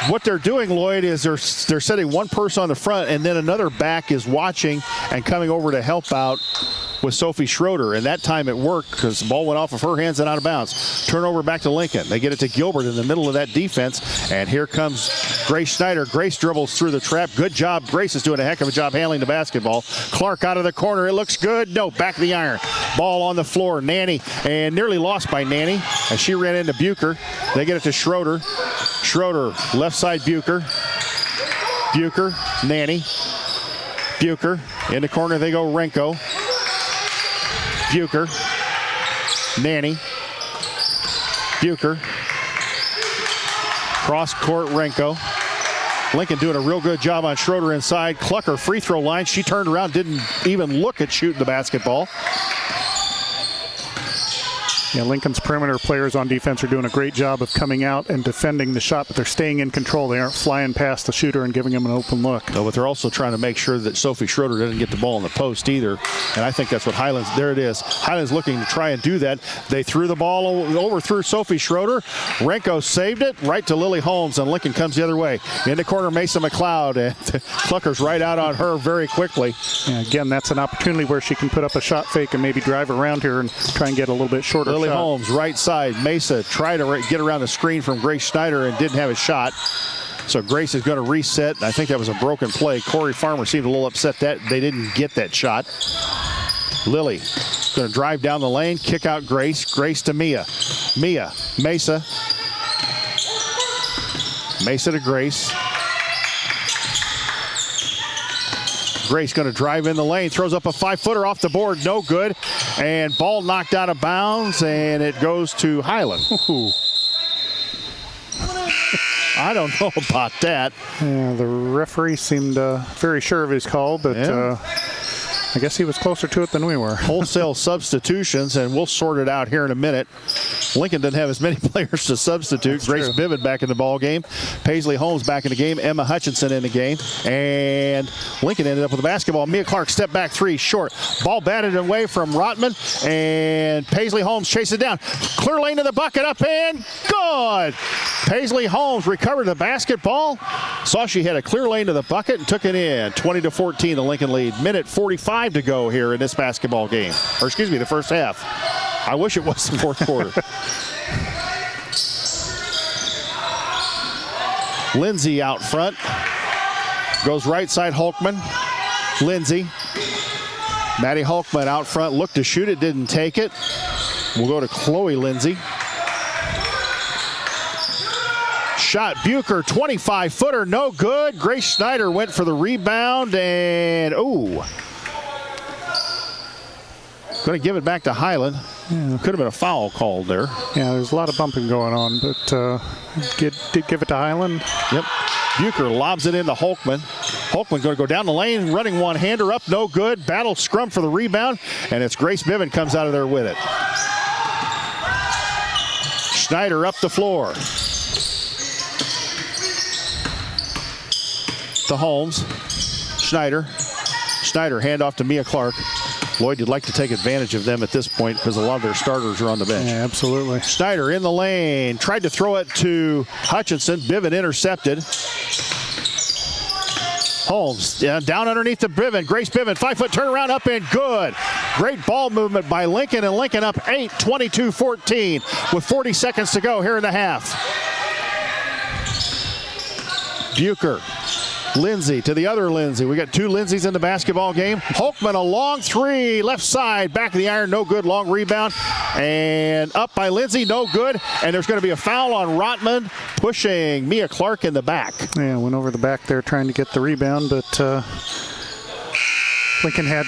What they're doing, Lloyd, is they're setting one person on the front, and then another back is watching and coming over to help out with Sophie Schroeder, and that time it worked because the ball went off of her hands and out of bounds. Turnover back to Lincoln. They get it to Gilbert in the middle of that defense, and here comes Grace Schneider. Grace dribbles through the trap. Good job. Grace is doing a heck of a job handling the basketball. Clark out of the corner. It looks good. No, back of the iron. Ball on the floor. Nanny, and nearly lost by Nanny as she ran into Bucher. They get it to Schroeder. Schroeder, left side Bucher. Bucher, Nanny. Bucher, in the corner they go Renko. Bucher, Nanny, Bucher, cross court Renko. Lincoln doing a real good job on Schroeder inside. Clucker free throw line. She turned around, didn't even look at shooting the basketball. Yeah, Lincoln's perimeter players on defense are doing a great job of coming out and defending the shot, but they're staying in control. They aren't flying past the shooter and giving him an open look. No, but they're also trying to make sure that Sophie Schroeder doesn't get the ball in the post either. And I think that's what Highland's, there it is. Highland's looking to try and do that. They threw the ball over through Sophie Schroeder. Renko saved it right to Lily Holmes, and Lincoln comes the other way. In the corner, Mesa McLeod, and Clucker's right out on her very quickly. Yeah, again, that's an opportunity where she can put up a shot fake and maybe drive around here and try and get a little bit shorter Lily shot. Holmes, right side. Mesa tried to get around the screen from Grace Schneider and didn't have a shot. So Grace is going to reset. I think that was a broken play. Corey Farmer seemed a little upset that they didn't get that shot. Lily going to drive down the lane, kick out Grace. Grace to Mia. Mesa to Grace. Grace going to drive in the lane, throws up a 5-footer off the board, no good. And ball knocked out of bounds, and it goes to Highland. Ooh. I don't know about that. Yeah, the referee seemed very sure of his call, but I guess he was closer to it than we were. Wholesale substitutions, and we'll sort it out here in a minute. Lincoln doesn't have as many players to substitute. That's Grace true. Biven back in the ball game. Paisley Holmes back in the game. Emma Hutchinson in the game. And Lincoln ended up with the basketball. Mia Clark step back three, short. Ball batted away from Rotman, and Paisley Holmes chases it down. Clear lane to the bucket, up and good. Paisley Holmes recovered the basketball. Saw she had a clear lane to the bucket and took it in. 20-14, the Lincoln lead. Minute 45 to go here in this basketball game. Or excuse me, the first half. I wish it was the fourth quarter. Lindsay out front. Goes right side Hulkman. Lindsay. Maddie Hulkman out front. Looked to shoot it, didn't take it. We'll go to Chloe Lindsay. Shot Bucher, 25-footer, no good. Grace Schneider went for the rebound, and going to give it back to Highland. Yeah. Could have been a foul called there. Yeah, there's a lot of bumping going on, but did give it to Highland. Yep. Bucher lobs it into Hulkman. Hulkman going to go down the lane, running one-hander up, no good. Battle scrum for the rebound, and it's Grace Biven comes out of there with it. Schneider up the floor. To Holmes. Schneider handoff to Mia Clark. Lloyd, you'd like to take advantage of them at this point because a lot of their starters are on the bench. Yeah, absolutely. Schneider in the lane. Tried to throw it to Hutchinson. Biven intercepted. Holmes down underneath the Biven. Grace Biven, 5-foot turnaround up and good. Great ball movement by Lincoln, and Lincoln up 8, 22-14 with 40 seconds to go here in the half. Bucher. Lindsay to the other Lindsay. We got two Lindsays in the basketball game. Hulkman a long three, left side, back of the iron, no good, long rebound. And up by Lindsay, no good. And there's going to be a foul on Rotman, pushing Mia Clark in the back. Yeah, went over the back there trying to get the rebound, but Lincoln had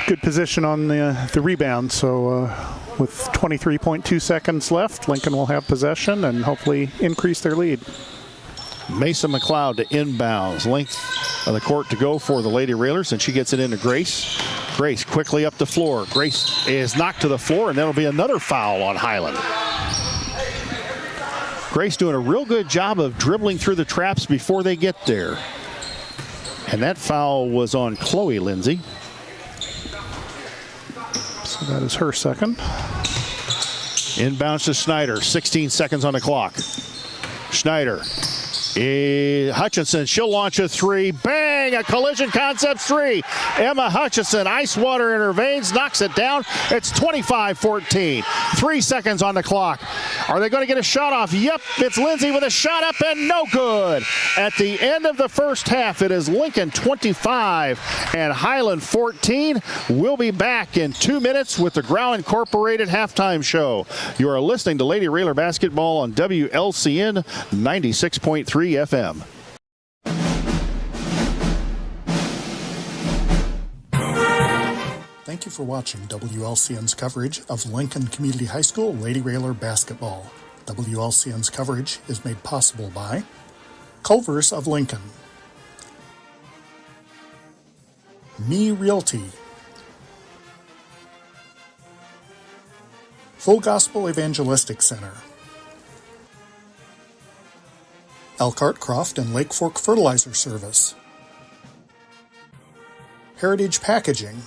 good position on the rebound. So with 23.2 seconds left, Lincoln will have possession and hopefully increase their lead. Mason McLeod to inbounds. Length of the court to go for the Lady Railers, and she gets it into Grace. Grace quickly up the floor. Grace is knocked to the floor, and that'll be another foul on Highland. Grace doing a real good job of dribbling through the traps before they get there. And that foul was on Chloe Lindsay. So that is her second. Inbounds to Schneider. 16 seconds on the clock. Schneider. Hutchinson, she'll launch a three. Bang! A collision concept three. Emma Hutchinson, ice water in her veins, knocks it down. It's 25-14. 3 seconds on the clock. Are they going to get a shot off? Yep, it's Lindsay with a shot up and no good. At the end of the first half, it is Lincoln 25 and Highland 14. We'll be back in 2 minutes with the Grau Incorporated halftime show. You are listening to Lady Railer Basketball on WLCN 96.3 FM. Thank you for watching WLCN's coverage of Lincoln Community High School Lady Railer Basketball. WLCN's coverage is made possible by Culver's of Lincoln, Me Realty, Full Gospel Evangelistic Center, Elkhart Croft and Lake Fork Fertilizer Service, Heritage Packaging,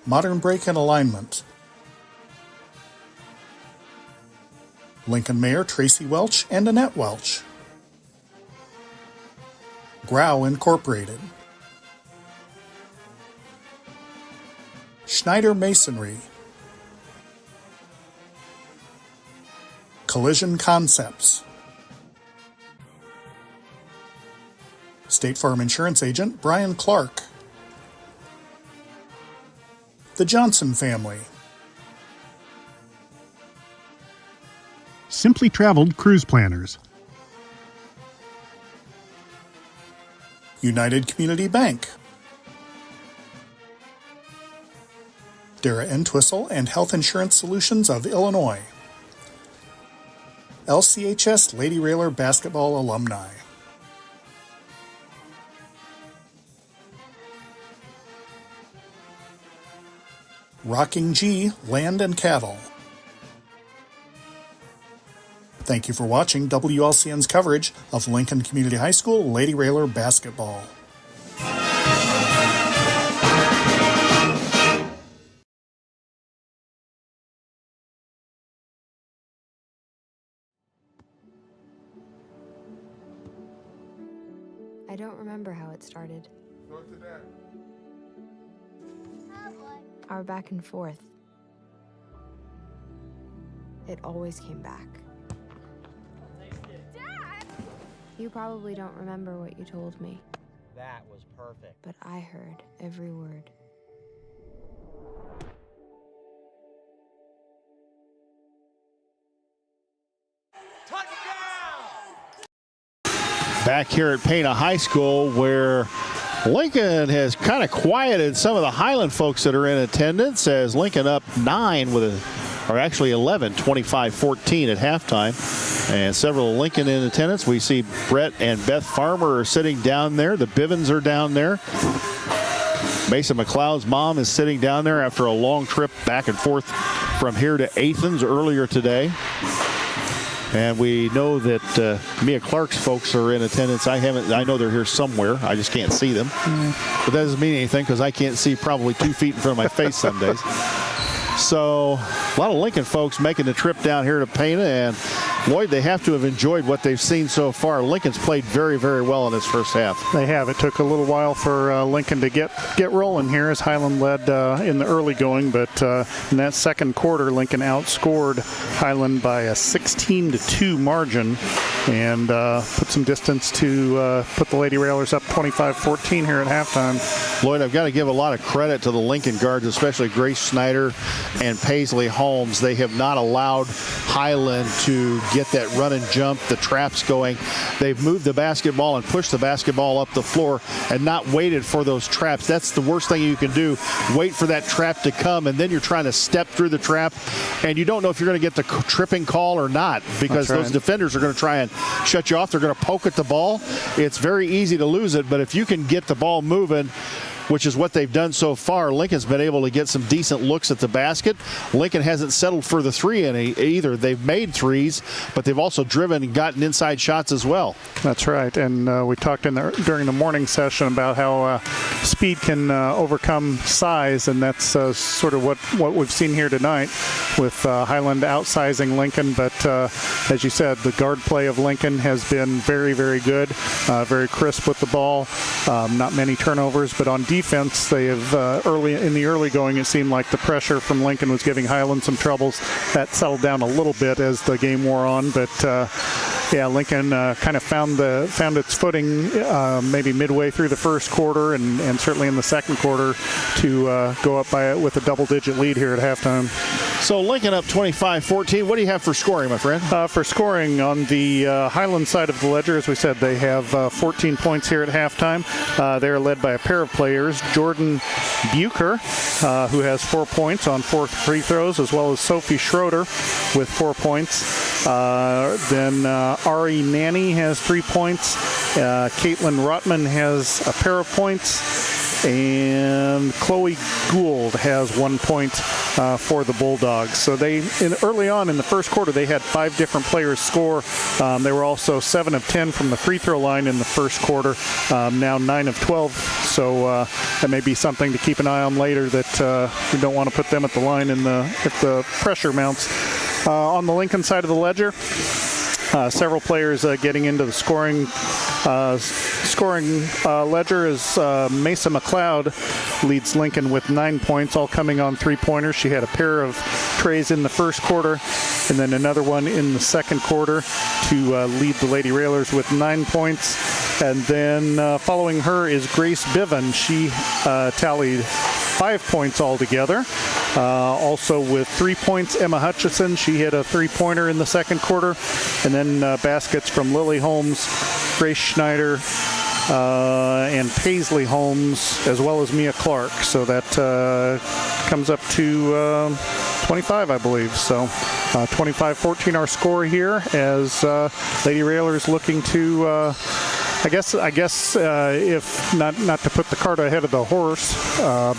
Modern Brake and Alignment, Lincoln Mayor Tracy Welch and Annette Welch, Grau Incorporated, Schneider Masonry, Collision Concepts, State Farm Insurance Agent Brian Clark, The Johnson family. Simply Traveled Cruise Planners. United Community Bank. Dara Entwistle and Health Insurance Solutions of Illinois. LCHS Lady Railer Basketball Alumni. Rocking G Land and Cattle. Thank you for watching WLCN's coverage of Lincoln Community High School Lady Railer Basketball. I don't remember how it started. Our back and forth. It always came back. Dad! You probably don't remember what you told me. That was perfect. But I heard every word. Back here at Pana High School, where Lincoln has kind of quieted some of the Highland folks that are in attendance, as Lincoln up 9 or actually 11, 25-14 at halftime. And several Lincoln in attendance. We see Brett and Beth Farmer are sitting down there. The Bivens are down there. Mason McLeod's mom is sitting down there after a long trip back and forth from here to Athens earlier today. And we know that Mia Clark's folks are in attendance. I know they're here somewhere. I just can't see them. But that doesn't mean anything because I can't see probably 2 feet in front of my face some days. So a lot of Lincoln folks making the trip down here to Pana, and Lloyd, they have to have enjoyed what they've seen so far. Lincoln's played very, very well in this first half. They have. It took a little while for Lincoln to get rolling here as Highland led in the early going, but in that second quarter, Lincoln outscored Highland by a 16-2 margin and put some distance to put the Lady Railers up 25-14 here at halftime. Lloyd, I've got to give a lot of credit to the Lincoln guards, especially Grace Snyder and Paisley Holmes. They have not allowed Highland to get that run and jump, the traps going. They've moved the basketball and pushed the basketball up the floor and not waited for those traps. That's the worst thing you can do. Wait for that trap to come, and then you're trying to step through the trap, and you don't know if you're going to get the tripping call or not, because those defenders are going to try and shut you off. They're going to poke at the ball. It's very easy to lose it, but if you can get the ball moving, which is what they've done so far, Lincoln's been able to get some decent looks at the basket. Lincoln hasn't settled for the three either. They've made threes, but they've also driven and gotten inside shots as well. That's right, and we talked during the morning session about how speed can overcome size, and that's sort of what we've seen here tonight with Highland outsizing Lincoln. But as you said, the guard play of Lincoln has been very, very good, very crisp with the ball, not many turnovers, but on defense, they have in the early going, it seemed like the pressure from Lincoln was giving Highland some troubles. That settled down a little bit as the game wore on, but yeah, Lincoln kind of found its footing maybe midway through the first quarter, and certainly in the second quarter to go up by it with a double-digit lead here at halftime. So Lincoln up 25-14. What do you have for scoring, my friend? For scoring on the Highland side of the ledger, as we said, they have 14 points here at halftime. They're led by a pair of players, Jordan Bucher, who has 4 points on 4 free throws, as well as Sophie Schroeder with 4 points. Then Ari Nanny has 3 points. Caitlin Rotman has a pair of points. And Chloe Gould has 1 point for the Bulldogs. So early on in the first quarter, they had 5 different players score. They were also 7 of 10 from the free throw line in the first quarter, now 9 of 12. So that may be something to keep an eye on later, that you don't want to put them at the line if the pressure mounts. On the Lincoln side of the ledger, several players getting into the scoring ledger as Mesa McLeod leads Lincoln with 9 points, all coming on three-pointers. She had a pair of trays in the first quarter and then another one in the second quarter to lead the Lady Railers with 9 points. And then following her is Grace Biven. She tallied 5 points altogether. Also with 3 points, Emma Hutchison. She hit a three-pointer in the second quarter. And then baskets from Lily Holmes, Grace Schneider, and Paisley Holmes, as well as Mia Clark. So that comes up to 25, I believe. So 25-14 our score here, as Lady Railers looking to I guess if not to put the cart ahead of the horse,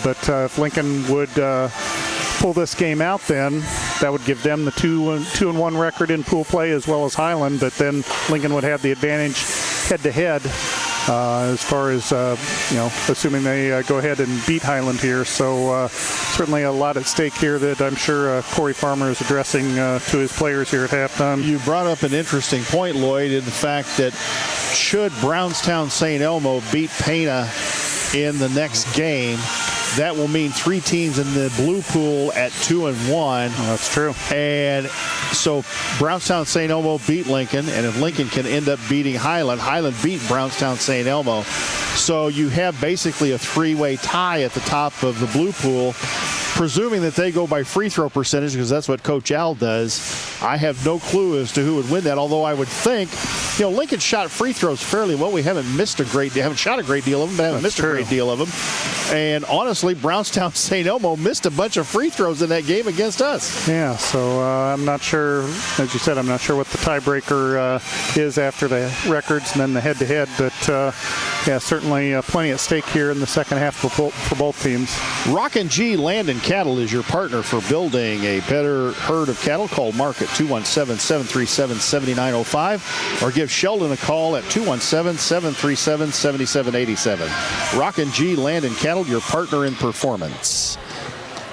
but if Lincoln would pull this game out, then that would give them the 2-1 record in pool play, as well as Highland. But then Lincoln would have the advantage head-to-head as far as assuming they go ahead and beat Highland here. So certainly a lot at stake here that I'm sure Corey Farmer is addressing to his players here at halftime. You brought up an interesting point, Lloyd, in the fact that should Brownstown St. Elmo beat Pana in the next game, that will mean 3 teams in the blue pool at 2-1. Oh, that's true. And so Brownstown St. Elmo beat Lincoln, and if Lincoln can end up beating Highland, Highland beat Brownstown St. Elmo. So you have basically a 3-way tie at the top of the blue pool, presuming that they go by free throw percentage, because that's what Coach Al does. I have no clue as to who would win that, although I would think, Lincoln shot free throws fairly well. We haven't missed a great deal, haven't shot a great deal of them, but haven't missed a great deal of them. And honestly, Brownstown St. Elmo missed a bunch of free throws in that game against us. Yeah, so I'm not sure, as you said, I'm not sure what the tiebreaker is after the records and then the head-to-head, but yeah, certainly plenty at stake here in the second half for both teams. Rockin' G Land and Cattle is your partner for building a better herd of cattle. Call Mark at 217-737-7905 or give Sheldon a call at 217-737-7787. Rockin' G Land and Cattle, your partner in performance.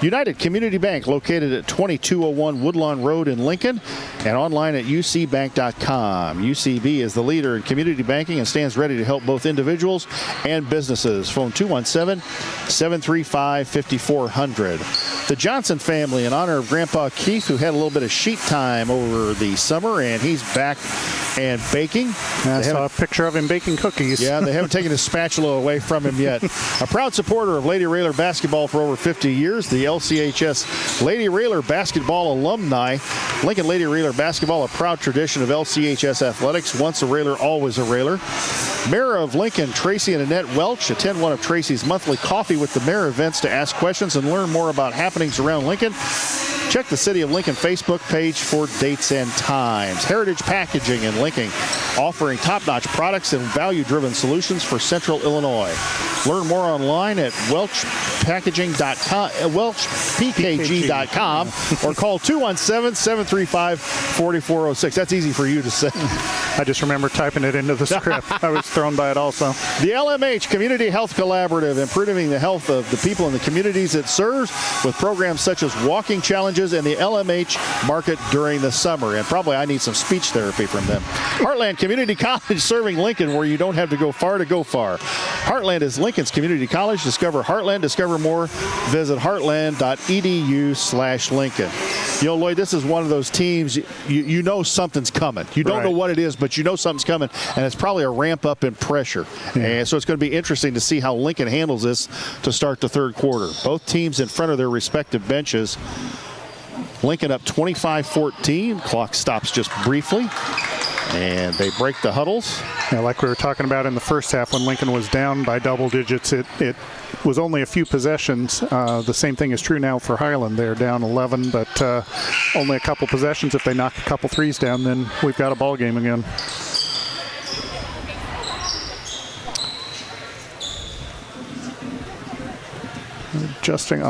United Community Bank, located at 2201 Woodlawn Road in Lincoln, and online at ucbank.com. UCB is the leader in community banking and stands ready to help both individuals and businesses. Phone 217-735-5400. The Johnson family, in honor of Grandpa Keith, who had a little bit of sheet time over the summer, and he's back and baking. I saw a picture of him baking cookies. Yeah, they haven't taken his spatula away from him yet. A proud supporter of Lady Railer basketball for over 50 years, the LCHS Lady Railer basketball alumni. Lincoln Lady Railer basketball, a proud tradition of LCHS athletics. Once a Railer, always a Railer. Mayor of Lincoln, Tracy and Annette Welch, attend one of Tracy's monthly Coffee with the Mayor events to ask questions and learn more about happenings around Lincoln. Check the City of Lincoln Facebook page for dates and times. Heritage Packaging in Lincoln, offering top-notch products and value-driven solutions for Central Illinois. Learn more online at welchpkg.com or call 217-735-4406. That's easy for you to say. I just remember typing it into the script. I was thrown by it also. The LMH Community Health Collaborative, improving the health of the people in the communities it serves with programs such as walking challenges and the LMH market during the summer. And probably I need some speech therapy from them. Heartland Community College, serving Lincoln where you don't have to go far to go far. Heartland is Lincoln's community college. Discover Heartland. Discover more. Visit heartland.edu/Lincoln. Lloyd, this is one of those teams, you know something's coming. You don't know what it is, but you know something's coming, and it's probably a ramp up in pressure. Yeah. And so it's going to be interesting to see how Lincoln handles this to start the third quarter. Both teams in front of their respective benches. Lincoln up 25-14. Clock stops just briefly, and they break the huddles. Yeah, like we were talking about in the first half, when Lincoln was down by double digits, it was only a few possessions. The same thing is true now for Highland. They're down 11, but only a couple possessions. If they knock a couple threes down, then we've got a ball game again. Trying to figure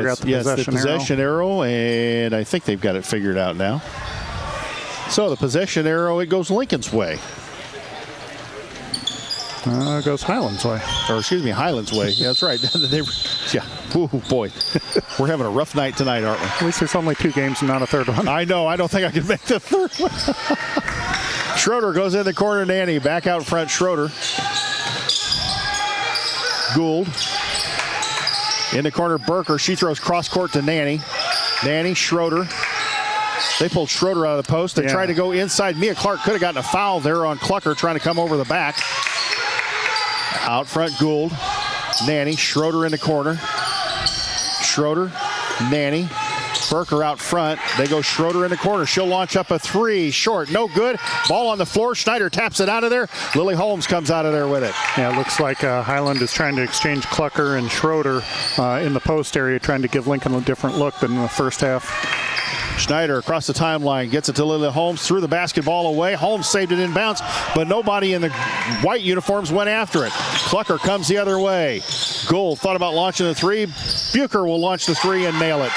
out the possession arrow, and I think they've got it figured out now. So the possession arrow, it goes Lincoln's way. It goes Highland's way. Or excuse me, Highland's way. Yeah, that's right. Yeah. Ooh, boy. We're having a rough night tonight, aren't we? At least there's only 2 games and not a third one. I know. I don't think I can make the third one. Schroeder goes in the corner. Nanny back out front. Schroeder. Gould. In the corner, Burker. She throws cross court to Nanny. Nanny, Schroeder. They pulled Schroeder out of the post. They tried to go inside. Mia Clark could have gotten a foul there on Clucker trying to come over the back. Out front, Gould. Nanny, Schroeder in the corner. Schroeder, Nanny, Berker out front. They go Schroeder in the corner. She'll launch up a three. Short. No good. Ball on the floor. Schneider taps it out of there. Lily Holmes comes out of there with it. Yeah, it looks like Highland is trying to exchange Clucker and Schroeder in the post area, trying to give Lincoln a different look than in the first half. Schneider across the timeline, gets it to Lily Holmes, threw the basketball away. Holmes saved it in bounds, but nobody in the white uniforms went after it. Clucker comes the other way. Gould thought about launching the three. Bucher will launch the three and nail it.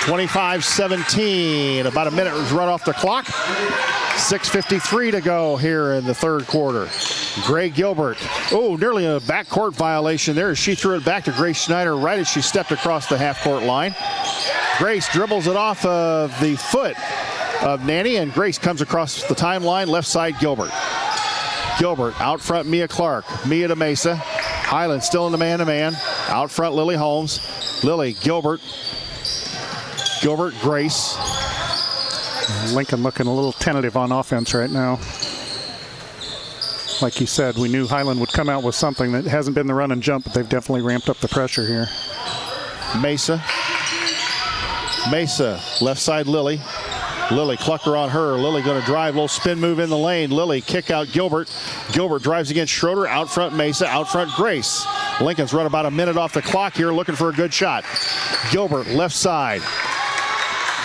25-17. About a minute was run off the clock. 6:53 to go here in the third quarter. Gray Gilbert. Oh, nearly a backcourt violation there as she threw it back to Grace Schneider right as she stepped across the half-court line. Grace dribbles it off of the foot of Nanny, and Grace comes across the timeline, left side Gilbert. Gilbert out front, Mia Clark. Mia to Mesa. Highland still in the man-to-man. Out front, Lily Holmes. Lily, Gilbert. Gilbert, Grace. Lincoln looking a little tentative on offense right now. Like you said, we knew Highland would come out with something that hasn't been the run and jump, but they've definitely ramped up the pressure here. Mesa. Mesa, left side Lily. Lily, Clucker on her. Lily going to drive, little spin move in the lane. Lily, kick out Gilbert. Gilbert drives against Schroeder. Out front Mesa, out front Grace. Lincoln's run about a minute off the clock here, looking for a good shot. Gilbert, left side.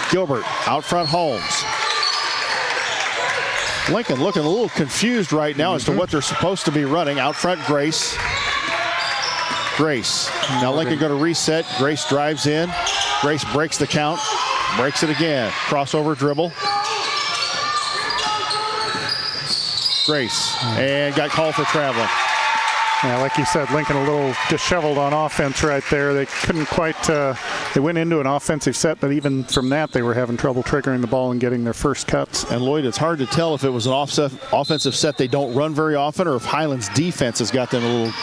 Gilbert, out front Holmes. Lincoln looking a little confused right now as to what they're supposed to be running. Out front Grace. Grace. Now Lincoln going to reset. Grace drives in. Grace breaks the count. Breaks it again. Crossover dribble. Grace. And got called for traveling. Yeah, like you said, Lincoln a little disheveled on offense right there. They couldn't quite, they went into an offensive set, but even from that, they were having trouble triggering the ball and getting their first cuts. And Lloyd, it's hard to tell if it was an offensive set they don't run very often, or if Highland's defense has got them a little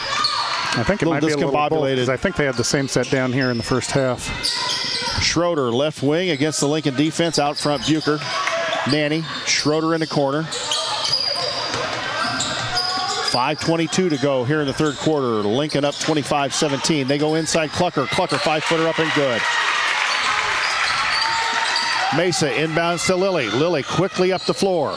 I think it might be a little both, because I think they had the same set down here in the first half. Schroeder, left wing against the Lincoln defense. Out front, Bucher. Nanny. Schroeder in the corner. 5:22 to go here in the third quarter. Lincoln up 25-17. They go inside Clucker. Clucker, 5-footer up and good. Mesa inbounds to Lily. Lily quickly up the floor.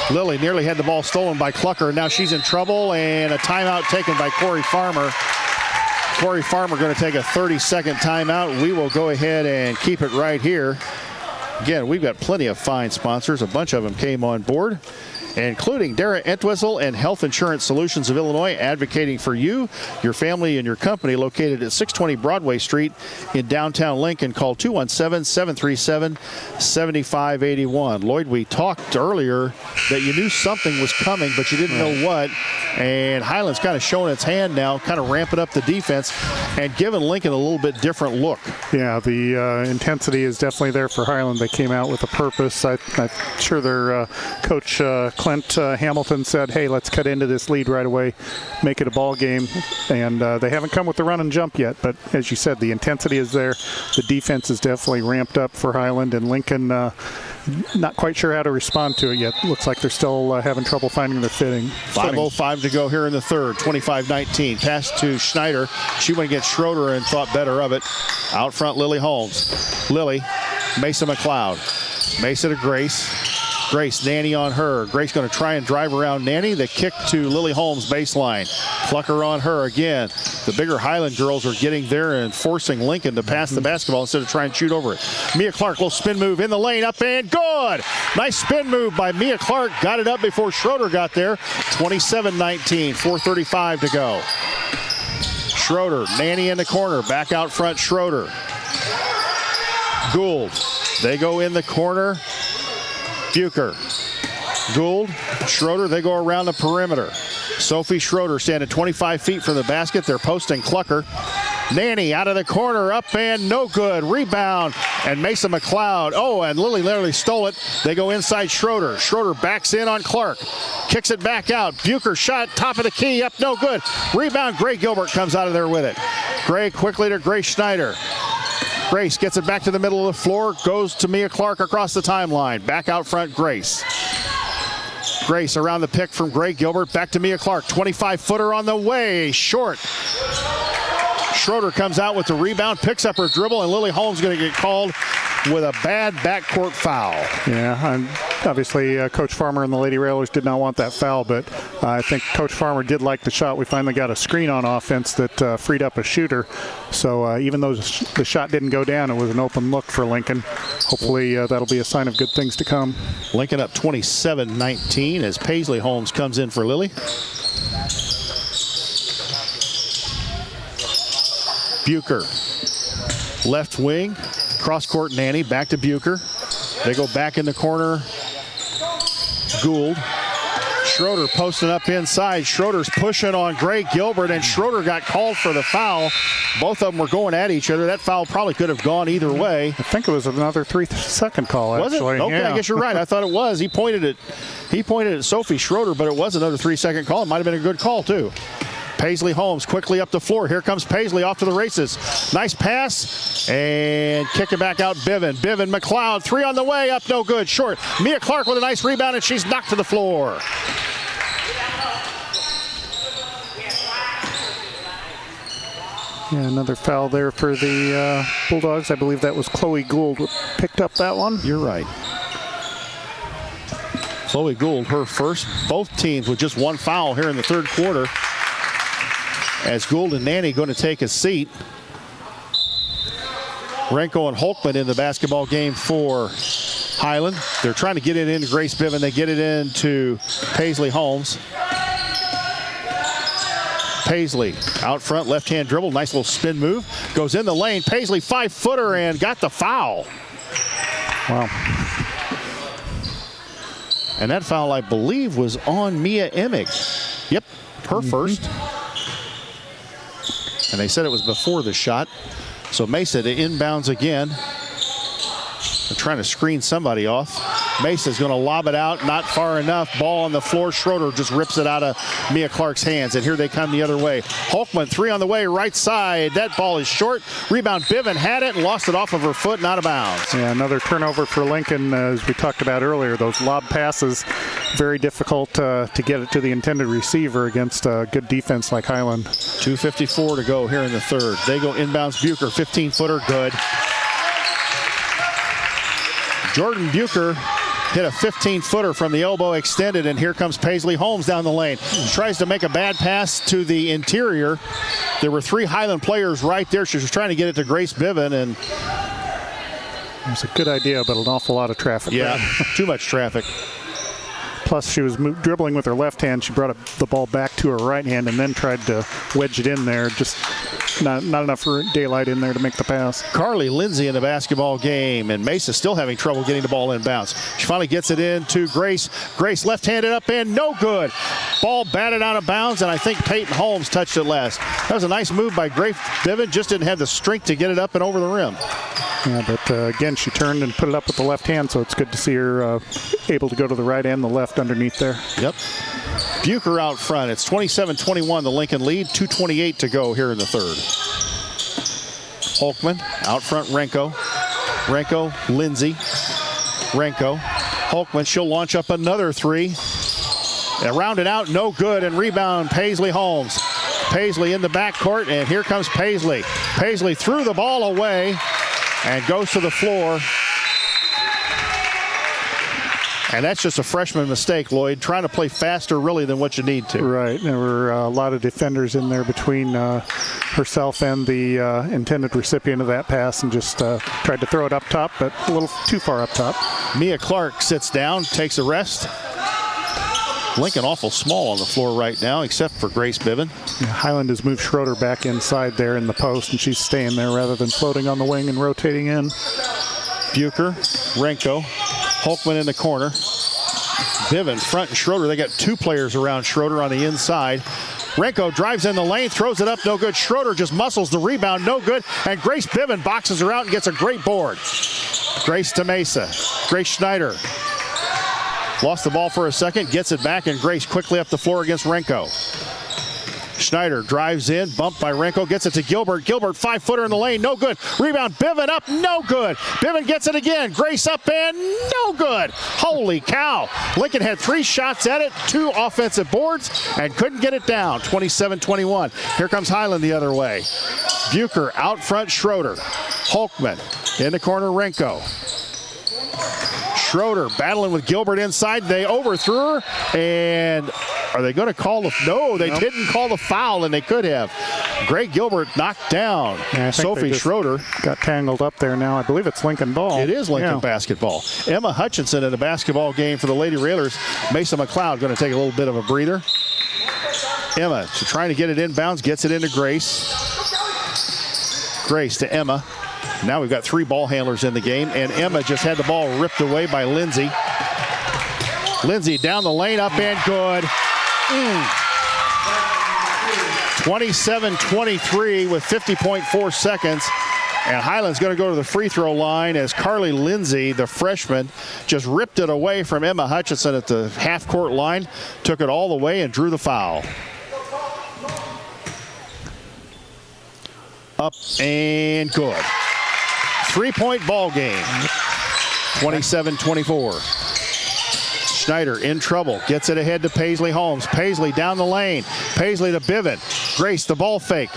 Lily nearly had the ball stolen by Clucker. Now she's in trouble, and a timeout taken by Corey Farmer. Corey Farmer going to take a 30-second timeout. We will go ahead and keep it right here. Again, we've got plenty of fine sponsors. A bunch of them came on board, including Dara Entwistle and Health Insurance Solutions of Illinois, advocating for you, your family, and your company, located at 620 Broadway Street in downtown Lincoln. Call 217-737-7581. Lloyd, we talked earlier that you knew something was coming, but you didn't know what. And Highland's kind of showing its hand now, kind of ramping up the defense and giving Lincoln a little bit different look. Yeah, the intensity is definitely there for Highland. They came out with a purpose. I'm sure their coach Clint Hamilton said, hey, let's cut into this lead right away, make it a ball game. And they haven't come with the run and jump yet, but as you said, the intensity is there. The defense is definitely ramped up for Highland, and Lincoln not quite sure how to respond to it yet. Looks like they're still having trouble finding their footing. 5:05 to go here in the third. 25-19. Pass to Schneider. She went against Schroeder and thought better of it. Out front, Lily Holmes. Lily, Mesa McLeod. Mesa to Grace. Grace, Nanny on her. Grace going to try and drive around Nanny. The kick to Lily Holmes baseline. Clucker on her again. The bigger Highland girls are getting there and forcing Lincoln to pass the basketball instead of trying to shoot over it. Mia Clark, little spin move in the lane, up and good. Nice spin move by Mia Clark. Got it up before Schroeder got there. 27-19, 4:35 to go. Schroeder, Nanny in the corner. Back out front, Schroeder. Gould. They go in the corner. Bucher. Gould, Schroeder, they go around the perimeter. Sophie Schroeder standing 25 feet from the basket. They're posting Clucker. Nanny out of the corner, up and no good. Rebound, and Mesa McLeod. Oh, and Lily literally stole it. They go inside Schroeder. Schroeder backs in on Clark. Kicks it back out. Bucher shot, top of the key, up no good. Rebound, Gray Gilbert comes out of there with it. Gray quickly to Grace Schneider. Grace gets it back to the middle of the floor, goes to Mia Clark across the timeline. Back out front, Grace. Grace around the pick from Gray Gilbert. Back to Mia Clark. 25-footer on the way. Short. Schroeder comes out with the rebound, picks up her dribble, and Lily Holmes going to get called with a bad backcourt foul. Yeah, and obviously Coach Farmer and the Lady Railers did not want that foul, but I think Coach Farmer did like the shot. We finally got a screen on offense that freed up a shooter. So even though the shot didn't go down, it was an open look for Lincoln. Hopefully that'll be a sign of good things to come. Lincoln up 27-19 as Paisley Holmes comes in for Lily. Bucher, left wing, cross-court Nanny, back to Bucher. They go back in the corner. Gould. Schroeder posting up inside. Schroeder's pushing on Gray Gilbert, and Schroeder got called for the foul. Both of them were going at each other. That foul probably could have gone either way. I think it was another 3-second call, was actually. Was it? Okay, yeah. I guess you're right. I thought it was. He pointed at Sophie Schroeder, but it was another 3-second call. It might have been a good call, too. Paisley Holmes quickly up the floor. Here comes Paisley off to the races. Nice pass and kick it back out. Biven. McLeod, 3 on the way, up no good. Short. Mia Clark with a nice rebound, and she's knocked to the floor. Yeah, another foul there for the Bulldogs. I believe that was Chloe Gould who picked up that one. You're right. Chloe Gould, her first. Both teams with just one foul here in the third quarter. As Gould and Nanny going to take a seat. Renko and Holkman in the basketball game for Highland. They're trying to get it into Grace Biven. They get it into Paisley Holmes. Paisley out front, left-hand dribble. Nice little spin move. Goes in the lane. Paisley 5-footer and got the foul. Wow. And that foul, I believe, was on Mia Emig. Yep, her first. And they said it was before the shot. So Mesa to inbounds again. They're trying to screen somebody off. Mesa's going to lob it out, not far enough. Ball on the floor. Schroeder just rips it out of Mia Clark's hands, and here they come the other way. Holkman, 3 on the way, right side. That ball is short. Rebound, Biven had it and lost it off of her foot and out of bounds. Yeah, another turnover for Lincoln, as we talked about earlier. Those lob passes, very difficult to get it to the intended receiver against a good defense like Highland. 2:54 to go here in the third. They go inbounds. Bucher, 15-footer, good. Jordan Bucher hit a 15-footer from the elbow extended, and here comes Paisley Holmes down the lane. Tries to make a bad pass to the interior. There were 3 Highland players right there. She was trying to get it to Grace Biven, and it was a good idea, but an awful lot of traffic. Yeah, too much traffic. Plus, she was dribbling with her left hand. She brought the ball back to her right hand and then tried to wedge it in there. Just not enough daylight in there to make the pass. Carly Lindsay in the basketball game, and Mesa still having trouble getting the ball inbounds. She finally gets it into Grace. Grace left-handed up in, no good. Ball batted out of bounds, and I think Peyton Holmes touched it last. That was a nice move by Grace Biven, just didn't have the strength to get it up and over the rim. Yeah, but again, she turned and put it up with the left hand, so it's good to see her able to go to the right and the left underneath there. Yep. Bucher out front. It's 27-21, the Lincoln lead. 2:28 to go here in the third. Holkman out front, Renko. Lindsay. Renko. Holkman, she'll launch up another 3. And round it out, no good, and rebound Paisley Holmes. Paisley in the backcourt, and here comes Paisley. Paisley threw the ball away and goes to the floor. And that's just a freshman mistake, Lloyd, trying to play faster really than what you need to. Right. There were a lot of defenders in there between herself and the intended recipient of that pass, and just tried to throw it up top, but a little too far up top. Mia Clark sits down, takes a rest. Lincoln awful small on the floor right now, except for Grace Biven. Yeah, Highland has moved Schroeder back inside there in the post, and she's staying there rather than floating on the wing and rotating in. Bucher, Renko, Holkman in the corner. Biven, front, and Schroeder. They got 2 players around Schroeder on the inside. Renko drives in the lane, throws it up, no good. Schroeder just muscles the rebound, no good. And Grace Biven boxes her out and gets a great board. Grace to Mesa. Grace Schneider. Lost the ball for a second, gets it back, and Grace quickly up the floor against Renko. Schneider drives in, bumped by Renko, gets it to Gilbert. Gilbert, 5-footer in the lane, no good. Rebound, Biven up, no good. Biven gets it again. Grace up and no good. Holy cow. Lincoln had 3 shots at it, 2 offensive boards, and couldn't get it down. 27-21. Here comes Highland the other way. Bucher out front, Schroeder. Holkman in the corner, Renko. Schroeder battling with Gilbert inside. They overthrew her, and are they going to call the... No, they didn't call the foul, and they could have. Greg Gilbert knocked down Sophie Schroeder. Got tangled up there now. I believe it's Lincoln ball. It is Lincoln basketball. Emma Hutchinson in a basketball game for the Lady Railers. Mason McLeod going to take a little bit of a breather. Emma trying to get it inbounds, gets it into Grace. Grace to Emma. Now we've got 3 ball handlers in the game, and Emma just had the ball ripped away by Lindsay. Lindsay down the lane, up and good. 27-23 with 50.4 seconds. And Highland's going to go to the free throw line as Carly Lindsay, the freshman, just ripped it away from Emma Hutchinson at the half-court line, took it all the way and drew the foul. Up and good. 3-point ball game. 27-24. Schneider in trouble. Gets it ahead to Paisley Holmes. Paisley down the lane. Paisley to Biven. Grace, the ball fake.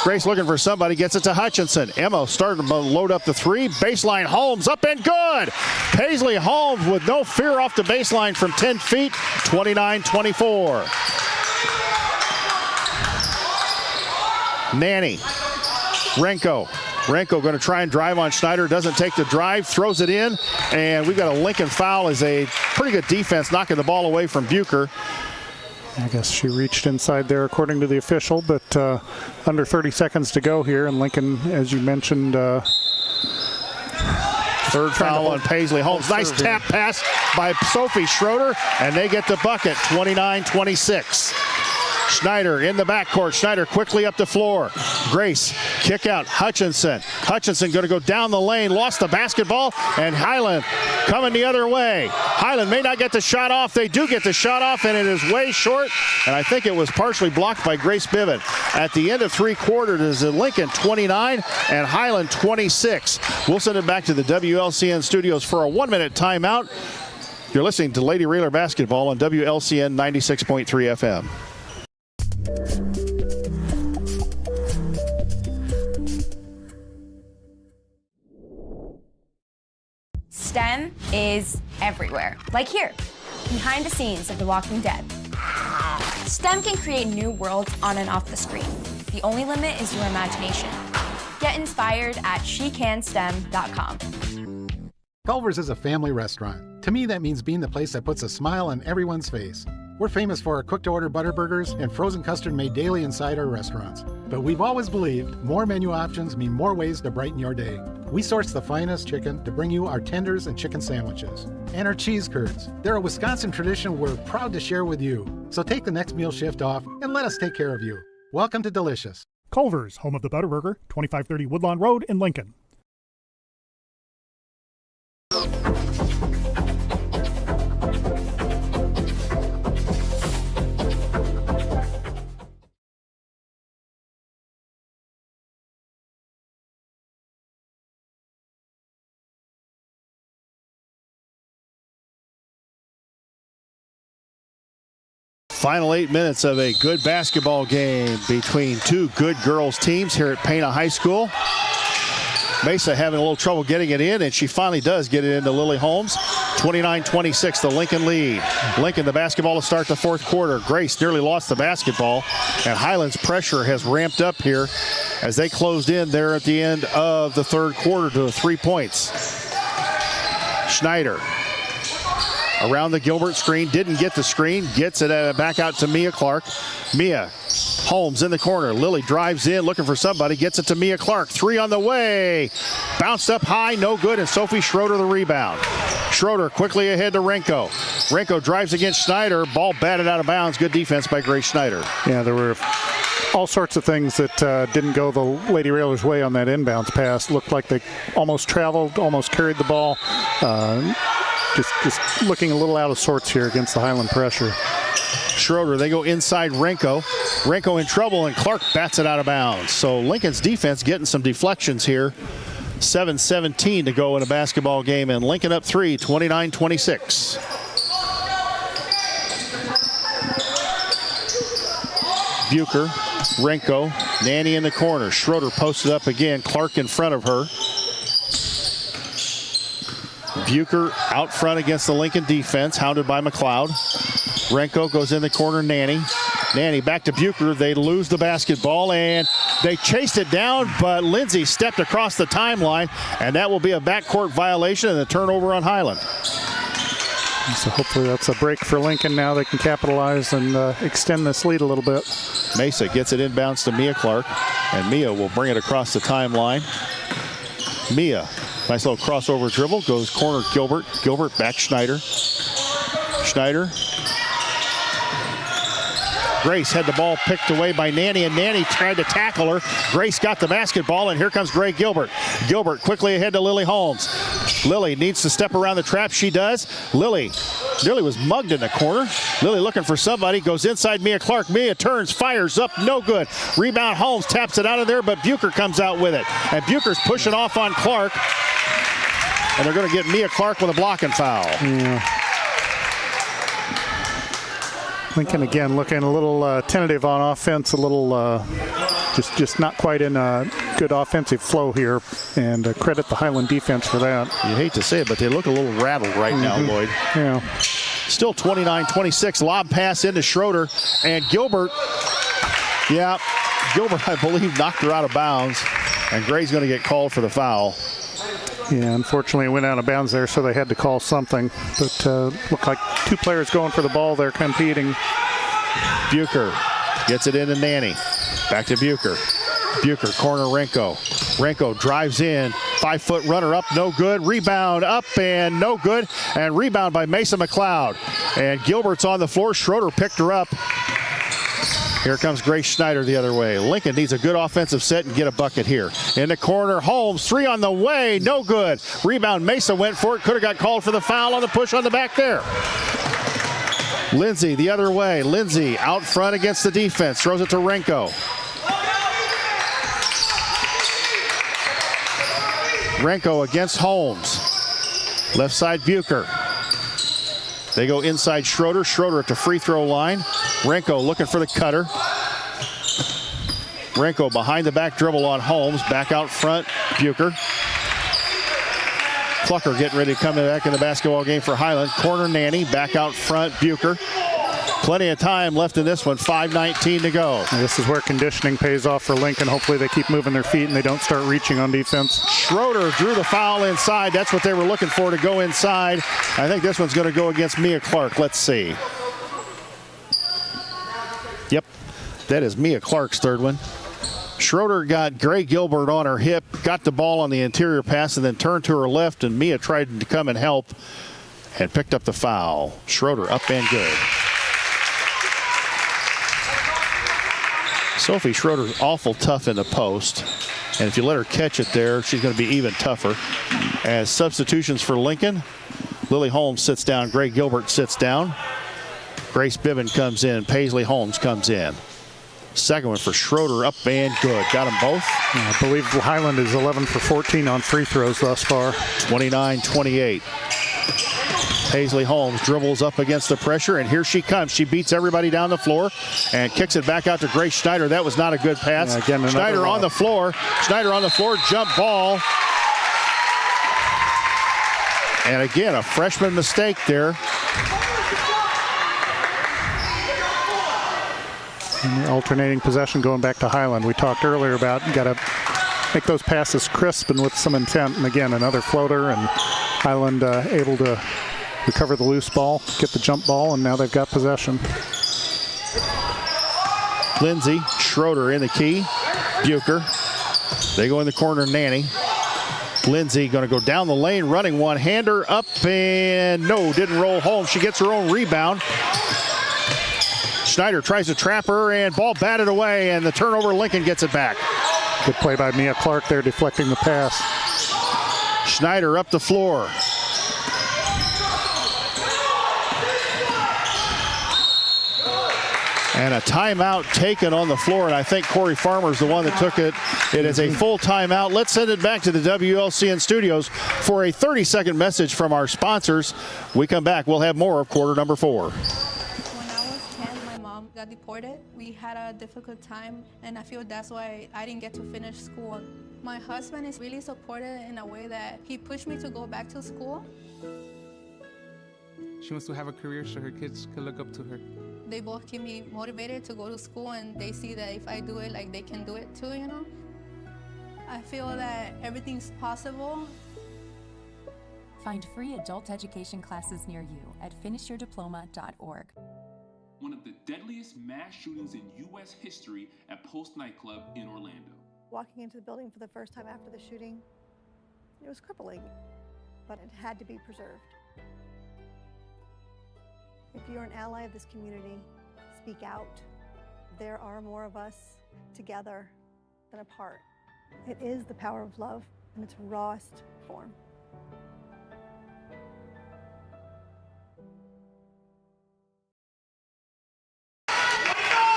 Grace looking for somebody. Gets it to Hutchinson. Emma starting to load up the 3. Baseline Holmes up and good. Paisley Holmes with no fear off the baseline from 10 feet. 29-24. Nanny. Renko going to try and drive on Schneider. Doesn't take the drive, throws it in, and we've got a Lincoln foul as a pretty good defense knocking the ball away from Bucher. I guess she reached inside there according to the official, but under 30 seconds to go here, and Lincoln, as you mentioned, third foul on Paisley Holmes. Nice tap pass by Sophie Schroeder, and they get the bucket, 29-26. Schneider in the backcourt. Schneider quickly up the floor. Grace, kick out. Hutchinson going to go down the lane. Lost the basketball, and Highland coming the other way. Highland may not get the shot off. They do get the shot off, and it is way short, and I think it was partially blocked by Grace Biven. At the end of 3 quarters, it is Lincoln 29 and Highland 26. We'll send it back to the WLCN studios for a 1-minute timeout. You're listening to Lady Railer Basketball on WLCN 96.3 FM. STEM is everywhere, like here, behind the scenes of The Walking Dead. STEM can create new worlds on and off the screen. The only limit is your imagination. Get inspired at shecanstem.com. Culver's is a family restaurant. To me, that means being the place that puts a smile on everyone's face. We're famous for our cooked-to-order butter burgers and frozen custard made daily inside our restaurants. But we've always believed more menu options mean more ways to brighten your day. We source the finest chicken to bring you our tenders and chicken sandwiches. And our cheese curds. They're a Wisconsin tradition we're proud to share with you. So take the next meal shift off and let us take care of you. Welcome to Delicious. Culver's, home of the Butterburger, 2530 Woodlawn Road in Lincoln. Final 8 minutes of a good basketball game between 2 good girls teams here at Pana High School. Mesa having a little trouble getting it in, and she finally does get it into Lily Holmes. 29-26, the Lincoln lead. Lincoln, the basketball to start the 4th quarter. Grace nearly lost the basketball, and Highland's pressure has ramped up here as they closed in there at the end of the 3rd quarter to 3 points. Schneider around the Gilbert screen, didn't get the screen, gets it back out to Mia Clark. Mia, Holmes in the corner. Lily drives in, looking for somebody, gets it to Mia Clark. 3 on the way. Bounced up high, no good, and Sophie Schroeder the rebound. Schroeder quickly ahead to Renko. Renko drives against Schneider. Ball batted out of bounds. Good defense by Grace Schneider. Yeah, there were all sorts of things that didn't go the Lady Railers' way on that inbounds pass. Looked like they almost traveled, almost carried the ball. Just looking a little out of sorts here against the Highland pressure. Schroeder, they go inside Renko. Renko in trouble, and Clark bats it out of bounds. So Lincoln's defense getting some deflections here. 7:17 to go in a basketball game, and Lincoln up 3, 29-26. Bucher, Renko, Nanny in the corner. Schroeder posted up again. Clark in front of her. Bucher out front against the Lincoln defense, hounded by McLeod. Renko goes in the corner, Nanny. Nanny back to Bucher. They lose the basketball, and they chased it down, but Lindsay stepped across the timeline, and that will be a backcourt violation and a turnover on Highland. So hopefully that's a break for Lincoln now. They can capitalize and extend this lead a little bit. Mesa gets it inbounds to Mia Clark, and Mia will bring it across the timeline. Mia, nice little crossover dribble, goes corner Gilbert. Gilbert back Schneider. Schneider. Grace had the ball picked away by Nanny, and Nanny tried to tackle her. Grace got the basketball, and here comes Greg Gilbert. Gilbert quickly ahead to Lily Holmes. Lily needs to step around the trap. She does. Lily nearly was mugged in the corner. Lily looking for somebody, goes inside Mia Clark. Mia turns, fires up, no good. Rebound, Holmes taps it out of there, but Bucher comes out with it. And Bucher's pushing off on Clark. And they're going to get Mia Clark with a blocking foul. Yeah. Lincoln again looking a little tentative on offense, a little just not quite in a good offensive flow here, and credit the Highland defense for that. You hate to say it, but they look a little rattled right now, Lloyd. Yeah. Still 29-26, lob pass into Schroeder, and Gilbert, Gilbert, I believe, knocked her out of bounds, and Gray's going to get called for the foul. Yeah, unfortunately it went out of bounds there, so they had to call something. But looked like two players going for the ball there competing. Bucher gets it into Nanny. Back to Bucher. Bucher, corner Renko. Renko drives in. 5-foot runner up, no good. Rebound up and no good. And rebound by Mason McLeod. And Gilbert's on the floor. Schroeder picked her up. Here comes Grace Schneider the other way. Lincoln needs a good offensive set and get a bucket here. In the corner, Holmes, 3 on the way, no good. Rebound, Mesa went for it, could have got called for the foul on the push on the back there. Lindsay the other way. Lindsay out front against the defense, throws it to Renko. Renko against Holmes. Left side, Bucher. They go inside Schroeder. Schroeder at the free throw line. Renko looking for the cutter. Renko behind the back dribble on Holmes. Back out front, Bucher. Plucker getting ready to come back in the basketball game for Highland. Corner Nanny, back out front, Bucher. Plenty of time left in this one, 5:19 to go. And this is where conditioning pays off for Lincoln. Hopefully they keep moving their feet and they don't start reaching on defense. Schroeder drew the foul inside. That's what they were looking for, to go inside. I think this one's going to go against Mia Clark. Let's see. Yep, that is Mia Clark's third one. Schroeder got Gray Gilbert on her hip, got the ball on the interior pass, and then turned to her left, and Mia tried to come and help and picked up the foul. Schroeder up and good. Sophie Schroeder's awful tough in the post, and if you let her catch it there, she's going to be even tougher. As substitutions for Lincoln, Lily Holmes sits down, Gray Gilbert sits down, Grace Bibbin comes in, Paisley Holmes comes in. Second one for Schroeder, up and good. Got them both. I believe Highland is 11 for 14 on free throws thus far. 29-28. Paisley Holmes dribbles up against the pressure, and here she comes. She beats everybody down the floor and kicks it back out to Grace Schneider. That was not a good pass. Yeah, again, Schneider on the floor. Schneider on the floor, jump ball. And again, a freshman mistake there. And the alternating possession going back to Highland. We talked earlier about got to make those passes crisp and with some intent. And again, another floater, and Highland able to recover the loose ball, get the jump ball, and now they've got possession. Lindsay, Schroeder in the key. Bucher. They go in the corner, Nanny. Lindsay going to go down the lane, running one-hander, up and no, didn't roll home. She gets her own rebound. Schneider tries to trap her, and ball batted away, and the turnover, Lincoln gets it back. Good play by Mia Clark there, deflecting the pass. Schneider up the floor. And a timeout taken on the floor, and I think Corey Farmer's the one that took it. It is a full timeout. Let's send it back to the WLCN studios for a 30-second message from our sponsors. We come back, we'll have more of quarter number 4. When I was 10, my mom got deported. We had a difficult time, and I feel that's why I didn't get to finish school. My husband is really supportive in a way that he pushed me to go back to school. She wants to have a career so her kids can look up to her. They both keep me motivated to go to school, and they see that if I do it, like, they can do it too, you know? I feel that everything's possible. Find free adult education classes near you at finishyourdiploma.org. One of the deadliest mass shootings in U.S. history at Post nightclub in Orlando. Walking into the building for the first time after the shooting, it was crippling, but it had to be preserved. If you're an ally of this community, speak out. There are more of us together than apart. It is the power of love in its rawest form.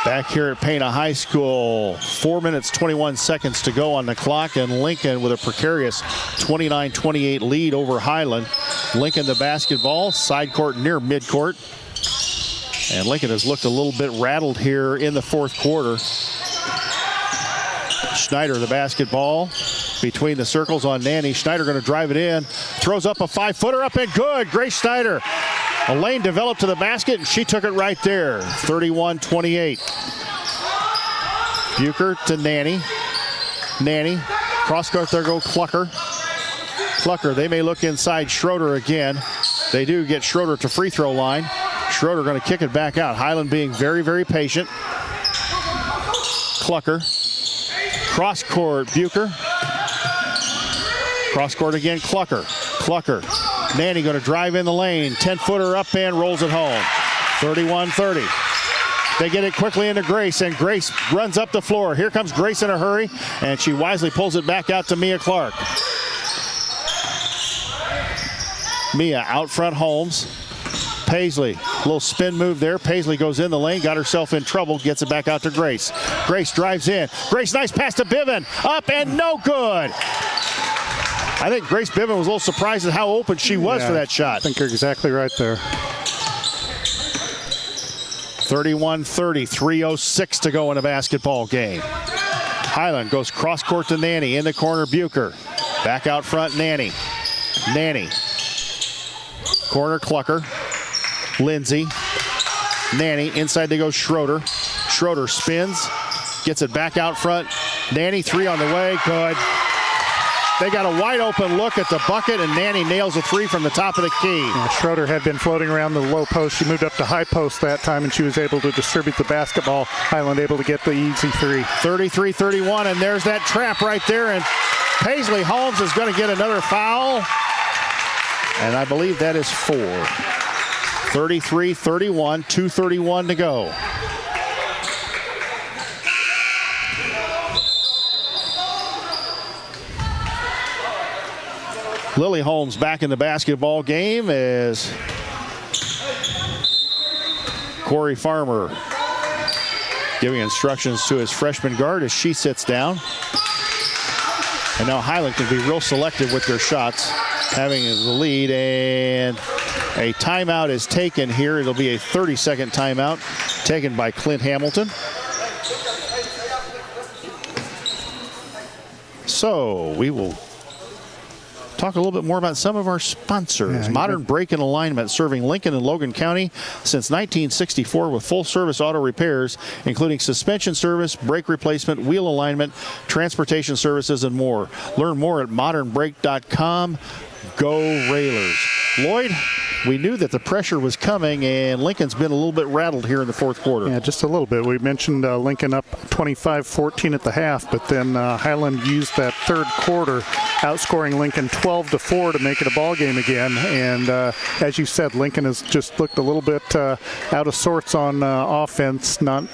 Back here at Pana High School, 4 minutes, 21 seconds to go on the clock, and Lincoln with a precarious 29-28 lead over Highland. Lincoln the basketball, side court near midcourt. And Lincoln has looked a little bit rattled here in the fourth quarter. Schneider the basketball between the circles on Nanny. Schneider going to drive it in, throws up a 5-footer up and good. Grace Schneider. A lane developed to the basket, and she took it right there. 31-28. Bucher to Nanny. Nanny. Cross court, there go Clucker. Clucker, they may look inside Schroeder again. They do get Schroeder to free throw line. Schroeder going to kick it back out. Highland being very, very patient. Clucker. Cross court, Bucher. Cross court again, Clucker. Clucker. Nanny going to drive in the lane. 10-footer up and rolls it home. 31-30. They get it quickly into Grace, and Grace runs up the floor. Here comes Grace in a hurry, and she wisely pulls it back out to Mia Clark. Mia out front, Holmes. Paisley, little spin move there. Paisley goes in the lane, got herself in trouble, gets it back out to Grace. Grace drives in. Grace, nice pass to Biven. Up and no good. I think Grace Biven was a little surprised at how open she was for that shot. I think you're exactly right there. 31-30, 3:06 to go in a basketball game. Highland goes cross court to Nanny. In the corner, Bucher. Back out front, Nanny. Nanny. Corner, Clucker. Lindsay. Nanny. Inside they go Schroeder. Schroeder spins. Gets it back out front. Nanny, 3 on the way. Good. They got a wide open look at the bucket, and Nanny nails a 3 from the top of the key. Yeah, Schroeder had been floating around the low post. She moved up to high post that time, and she was able to distribute the basketball. Highland able to get the easy 3. 33-31, and there's that trap right there, and Paisley Holmes is going to get another foul, and I believe that is 4. 33-31, 2:31 to go. Lily Holmes back in the basketball game as Corey Farmer giving instructions to his freshman guard as she sits down. And now Highland can be real selective with their shots, having the lead, and a timeout is taken here. It'll be a 30-second timeout taken by Clint Hamilton. So we will talk a little bit more about some of our sponsors. Modern Brake and Alignment, serving Lincoln and Logan County since 1964 with full-service auto repairs, including suspension service, brake replacement, wheel alignment, transportation services, and more. Learn more at modernbrake.com. Go Railers. Lloyd, we knew that the pressure was coming, and Lincoln's been a little bit rattled here in the fourth quarter. Yeah, just a little bit. We mentioned Lincoln up 25-14 at the half, but then Highland used that third quarter, outscoring Lincoln 12-4 to make it a ball game again. And as you said, Lincoln has just looked a little bit out of sorts on offense, not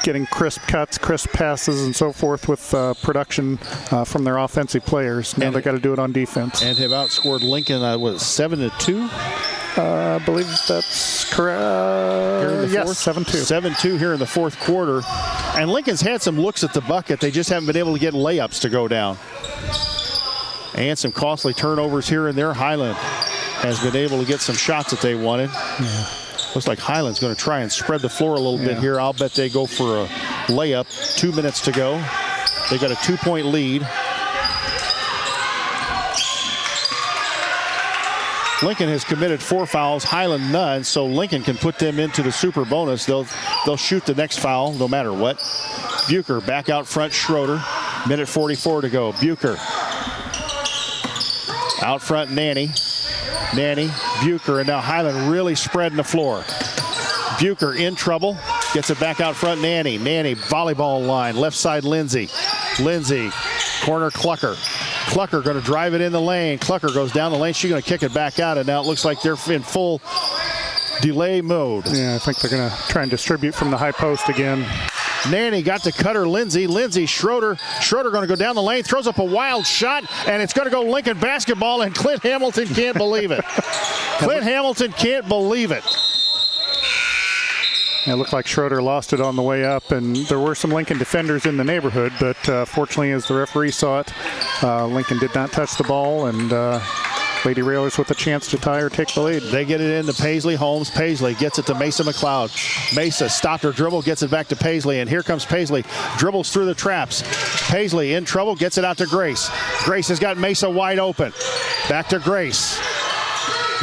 getting crisp cuts, crisp passes, and so forth with production from their offensive players. Now they got to do it on defense. And have outscored Lincoln, 7-2? I believe that's correct. Yes, 7-2. 7-2 here in the fourth quarter. And Lincoln's had some looks at the bucket. They just haven't been able to get layups to go down. And some costly turnovers here and there. Highland has been able to get some shots that they wanted. Yeah. Looks like Highland's going to try and spread the floor a little bit here. I'll bet they go for a layup. 2 minutes to go. They got a 2-point lead. Lincoln has committed 4 fouls, Highland none, so Lincoln can put them into the super bonus. They'll shoot the next foul no matter what. Bucher back out front, Schroeder. Minute 44 to go. Bucher. Out front, Nanny, Bucher, and now Highland really spreading the floor. Bucher in trouble. Gets it back out front, Nanny, volleyball line. Left side, Lindsay, corner, Clucker. Clucker going to drive it in the lane. Clucker goes down the lane. She's going to kick it back out, and now it looks like they're in full delay mode. Yeah, I think they're going to try and distribute from the high post again. Nanny got to cutter Lindsay, Schroeder going to go down the lane, throws up a wild shot, and it's going to go Lincoln basketball, and Clint Hamilton can't believe it. Clint Hamilton can't believe it. It looked like Schroeder lost it on the way up, and there were some Lincoln defenders in the neighborhood, but fortunately, as the referee saw it, Lincoln did not touch the ball, and Lady Railers with a chance to tie or take the lead. They get it into Paisley. Holmes. Paisley gets it to Mesa McLeod. Mesa stopped her dribble, gets it back to Paisley, and here comes Paisley. Dribbles through the traps. Paisley in trouble, gets it out to Grace. Grace has got Mesa wide open. Back to Grace.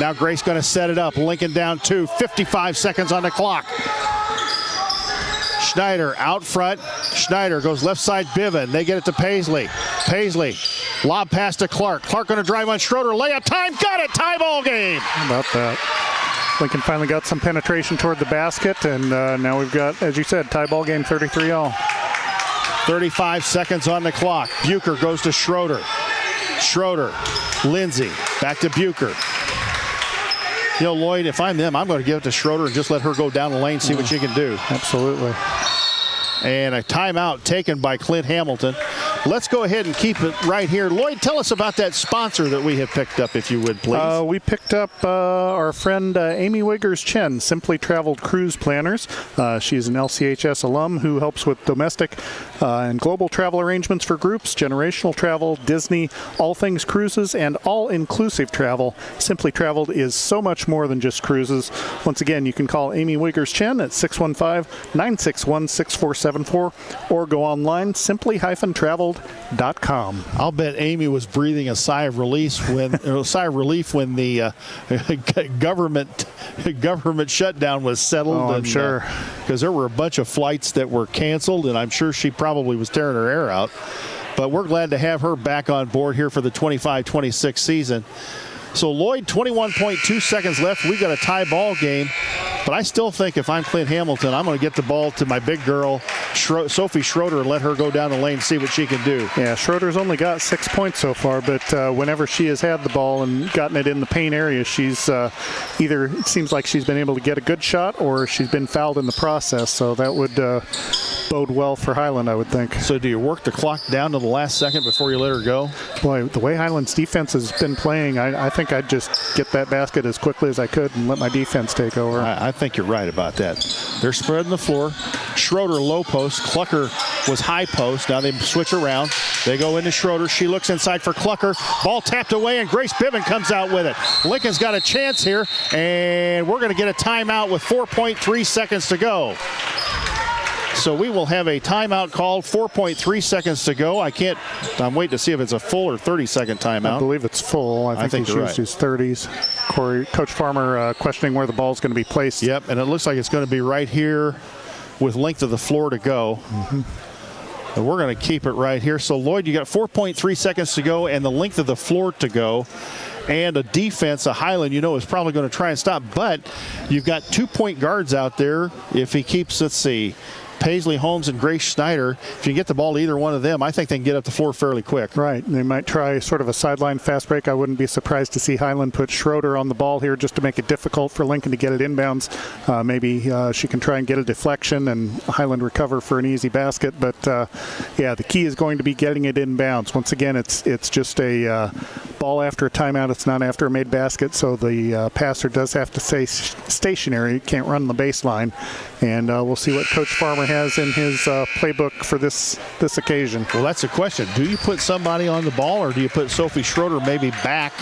Now Grace going to set it up. Lincoln down 2. 55 seconds on the clock. Schneider out front. Schneider goes left side, Biven. They get it to Paisley. Paisley, lob pass to Clark. Clark going to drive on Schroeder. Layup time. Got it. Tie ball game. How about that? Lincoln finally got some penetration toward the basket, and now we've got, as you said, tie ball game, 33-all. 35 seconds on the clock. Bucher goes to Schroeder. Schroeder, Lindsay, back to Bucher. You know, Lloyd, if I'm them, I'm going to give it to Schroeder and just let her go down the lane, see what she can do. Absolutely. And a timeout taken by Clint Hamilton. Let's go ahead and keep it right here. Lloyd, tell us about that sponsor that we have picked up, if you would, please. We picked up our friend Amy Wiggers-Chen, Simply Traveled Cruise Planners. She's an LCHS alum who helps with domestic and global travel arrangements for groups, generational travel, Disney, all things cruises, and all-inclusive travel. Simply Traveled is so much more than just cruises. Once again, you can call Amy Wiggers-Chen at 615-961-6474 or go online, simply-traveled.com. I'll bet Amy was breathing a sigh of relief when the government shutdown was settled. Oh, I'm sure. Because there were a bunch of flights that were canceled, and I'm sure she probably was tearing her hair out. But we're glad to have her back on board here for the 25-26 season. So, Lloyd, 21.2 seconds left. We got a tie ball game. But I still think if I'm Clint Hamilton, I'm going to get the ball to my big girl, Sophie Schroeder, and let her go down the lane and see what she can do. Yeah, Schroeder's only got 6 points so far, but whenever she has had the ball and gotten it in the paint area, she's either, it seems like she's been able to get a good shot or she's been fouled in the process. So that would bode well for Highland, I would think. So do you work the clock down to the last second before you let her go? Boy, the way Highland's defense has been playing, I think I'd just get that basket as quickly as I could and let my defense take over. I think you're right about that. They're spreading the floor. Schroeder low post. Clucker was high post. Now they switch around. They go into Schroeder. She looks inside for Clucker. Ball tapped away, and Grace Biven comes out with it. Lincoln's got a chance here, and we're going to get a timeout with 4.3 seconds to go. So we will have a timeout called, 4.3 seconds to go. I'm waiting to see if it's a full or 30-second timeout. I believe it's full. I think he's used his 30s. Coach Farmer questioning where the ball's going to be placed. Yep, and it looks like it's going to be right here with length of the floor to go. Mm-hmm. And we're going to keep it right here. So, Lloyd, you got 4.3 seconds to go and the length of the floor to go. And a defense, a Highland, is probably going to try and stop. But you've got 2-point guards out there. If he keeps, let's see, Paisley Holmes and Grace Schneider, if you get the ball to either one of them, I think they can get up the floor fairly quick. Right. They might try sort of a sideline fast break. I wouldn't be surprised to see Highland put Schroeder on the ball here just to make it difficult for Lincoln to get it inbounds. Maybe she can try and get a deflection and Highland recover for an easy basket. But, yeah, the key is going to be getting it inbounds. Once again, it's just a ball after a timeout. It's not after a made basket, so the passer does have to stay stationary. Can't run the baseline. And we'll see what Coach Farmer has in his playbook for this occasion. Well, that's the question. Do you put somebody on the ball, or do you put Sophie Schroeder maybe back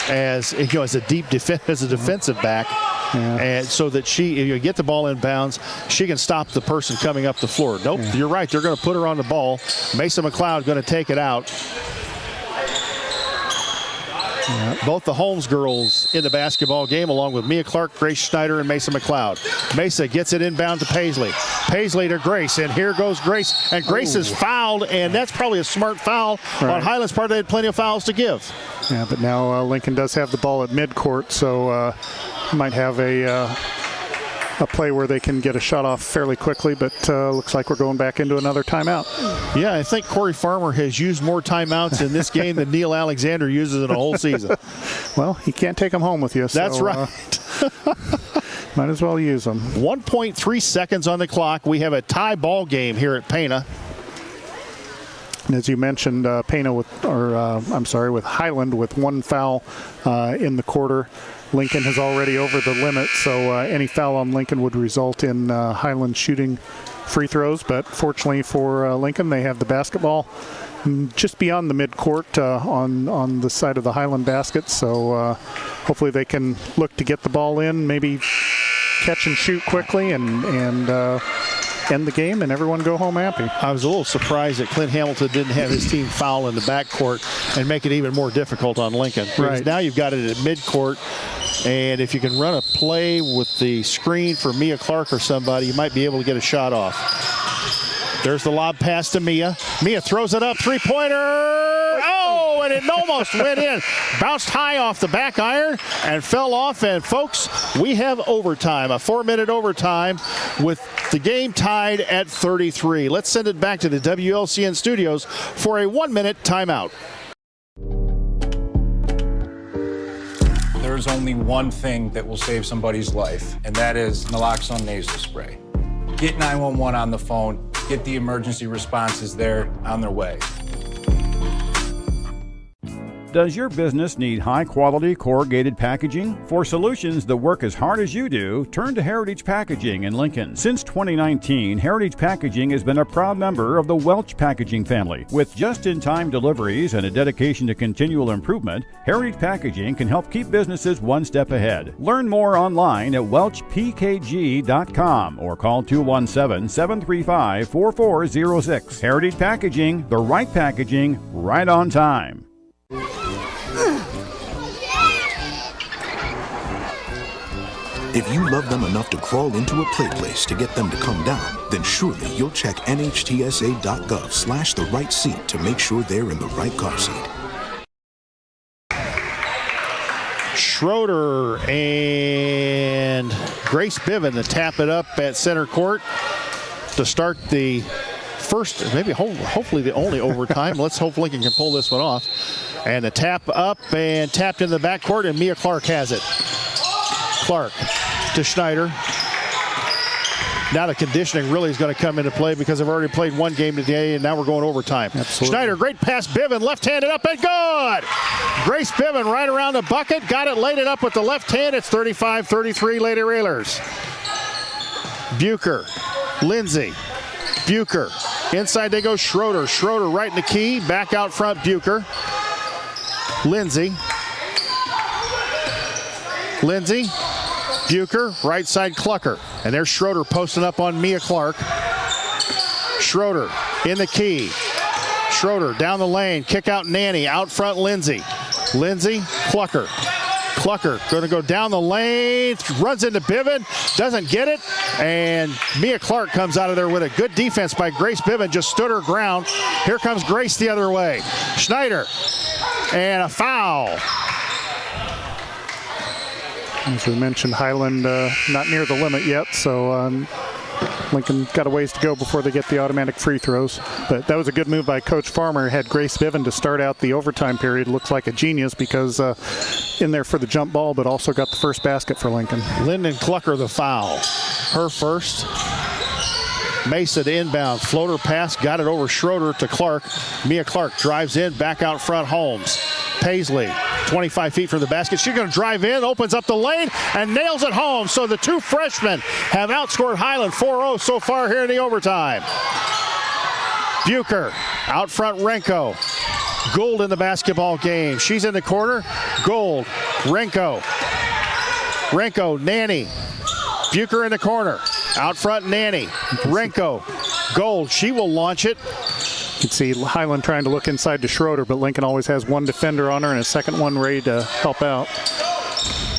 as as a defensive back, and so that you get the ball in bounds, she can stop the person coming up the floor? Nope, you're right. They're going to put her on the ball. Mason McLeod going to take it out. Both the Holmes girls in the basketball game, along with Mia Clark, Grace Schneider, and Mesa McLeod. Mesa gets it inbound to Paisley. Paisley to Grace, and here goes Grace. And Grace is fouled, and that's probably a smart foul on Highland's part. They had plenty of fouls to give. Yeah, but now Lincoln does have the ball at midcourt, so might have a play where they can get a shot off fairly quickly, but looks like we're going back into another timeout. Yeah, I think Corey Farmer has used more timeouts in this game than Neil Alexander uses in a whole season. Well, he can't take them home with you. That's so, right. Might as well use them. 1.3 seconds on the clock. We have a tie ball game here at Pana. And as you mentioned, Pana with Highland with one foul in the quarter. Lincoln has already over the limit, so any foul on Lincoln would result in Highland shooting free throws. But fortunately for Lincoln, they have the basketball just beyond the midcourt on the side of the Highland basket. So hopefully they can look to get the ball in, maybe catch and shoot quickly, and end the game, and everyone go home happy. I was a little surprised that Clint Hamilton didn't have his team foul in the backcourt and make it even more difficult on Lincoln. Right. Now you've got it at midcourt, and if you can run a play with the screen for Mia Clark or somebody, you might be able to get a shot off. There's the lob pass to Mia. Mia throws it up, three-pointer. Oh, and it almost went in. Bounced high off the back iron and fell off. And, folks, we have overtime, a 4-minute overtime with the game tied at 33. Let's send it back to the WLCN studios for a 1-minute timeout. There's only one thing that will save somebody's life, and that is naloxone nasal spray. Get 911 on the phone. Get the emergency responses there on their way. Does your business need high-quality corrugated packaging? For solutions that work as hard as you do, turn to Heritage Packaging in Lincoln. Since 2019, Heritage Packaging has been a proud member of the Welch Packaging family. With just-in-time deliveries and a dedication to continual improvement, Heritage Packaging can help keep businesses one step ahead. Learn more online at welchpkg.com or call 217-735-4406. Heritage Packaging, the right packaging, right on time. If you love them enough to crawl into a play place to get them to come down, then surely you'll check nhtsa.gov/the right seat to make sure they're in the right car seat. Schroeder and Grace Biven to tap it up at center court to start the first, maybe hopefully the only overtime. Let's hope Lincoln can pull this one off. And the tap up and tapped in the backcourt, and Mia Clark has it. Clark to Schneider. Now the conditioning really is going to come into play because I've already played one game today, and now we're going overtime. Absolutely. Schneider, great pass. Biven, left-handed up and good. Grace Biven right around the bucket. Got it, laid it up with the left hand. It's 35-33 Lady Railers. Bucher, Lindsay, Bucher. Inside they go Schroeder. Schroeder right in the key. Back out front, Bucher. Lindsay. Lindsay. Bucher, right side Clucker. And there's Schroeder posting up on Mia Clark. Schroeder in the key. Schroeder down the lane. Kick out Nanny. Out front Lindsay. Lindsay, Clucker. Clucker going to go down the lane. Runs into Biven. Doesn't get it. And Mia Clark comes out of there with a good defense by Grace Biven. Just stood her ground. Here comes Grace the other way. Schneider. And a foul. As we mentioned, Highland not near the limit yet, so Lincoln got a ways to go before they get the automatic free throws. But that was a good move by Coach Farmer. Had Grace Biven to start out the overtime period. Looks like a genius because in there for the jump ball, but also got the first basket for Lincoln. Lyndon Clucker the foul. Her first. Mesa to inbound. Floater pass. Got it over Schroeder to Clark. Mia Clark drives in. Back out front. Holmes. Paisley. 25 feet from the basket. She's going to drive in, opens up the lane, and nails it home. So the two freshmen have outscored Highland 4-0 so far here in the overtime. Bucher out front, Renko. Gould in the basketball game. She's in the corner. Gould, Renko, Nanny. Bucher in the corner. Out front, Nanny. Renko, Gould. She will launch it. You can see Highland trying to look inside to Schroeder, but Lincoln always has one defender on her and a second one ready to help out.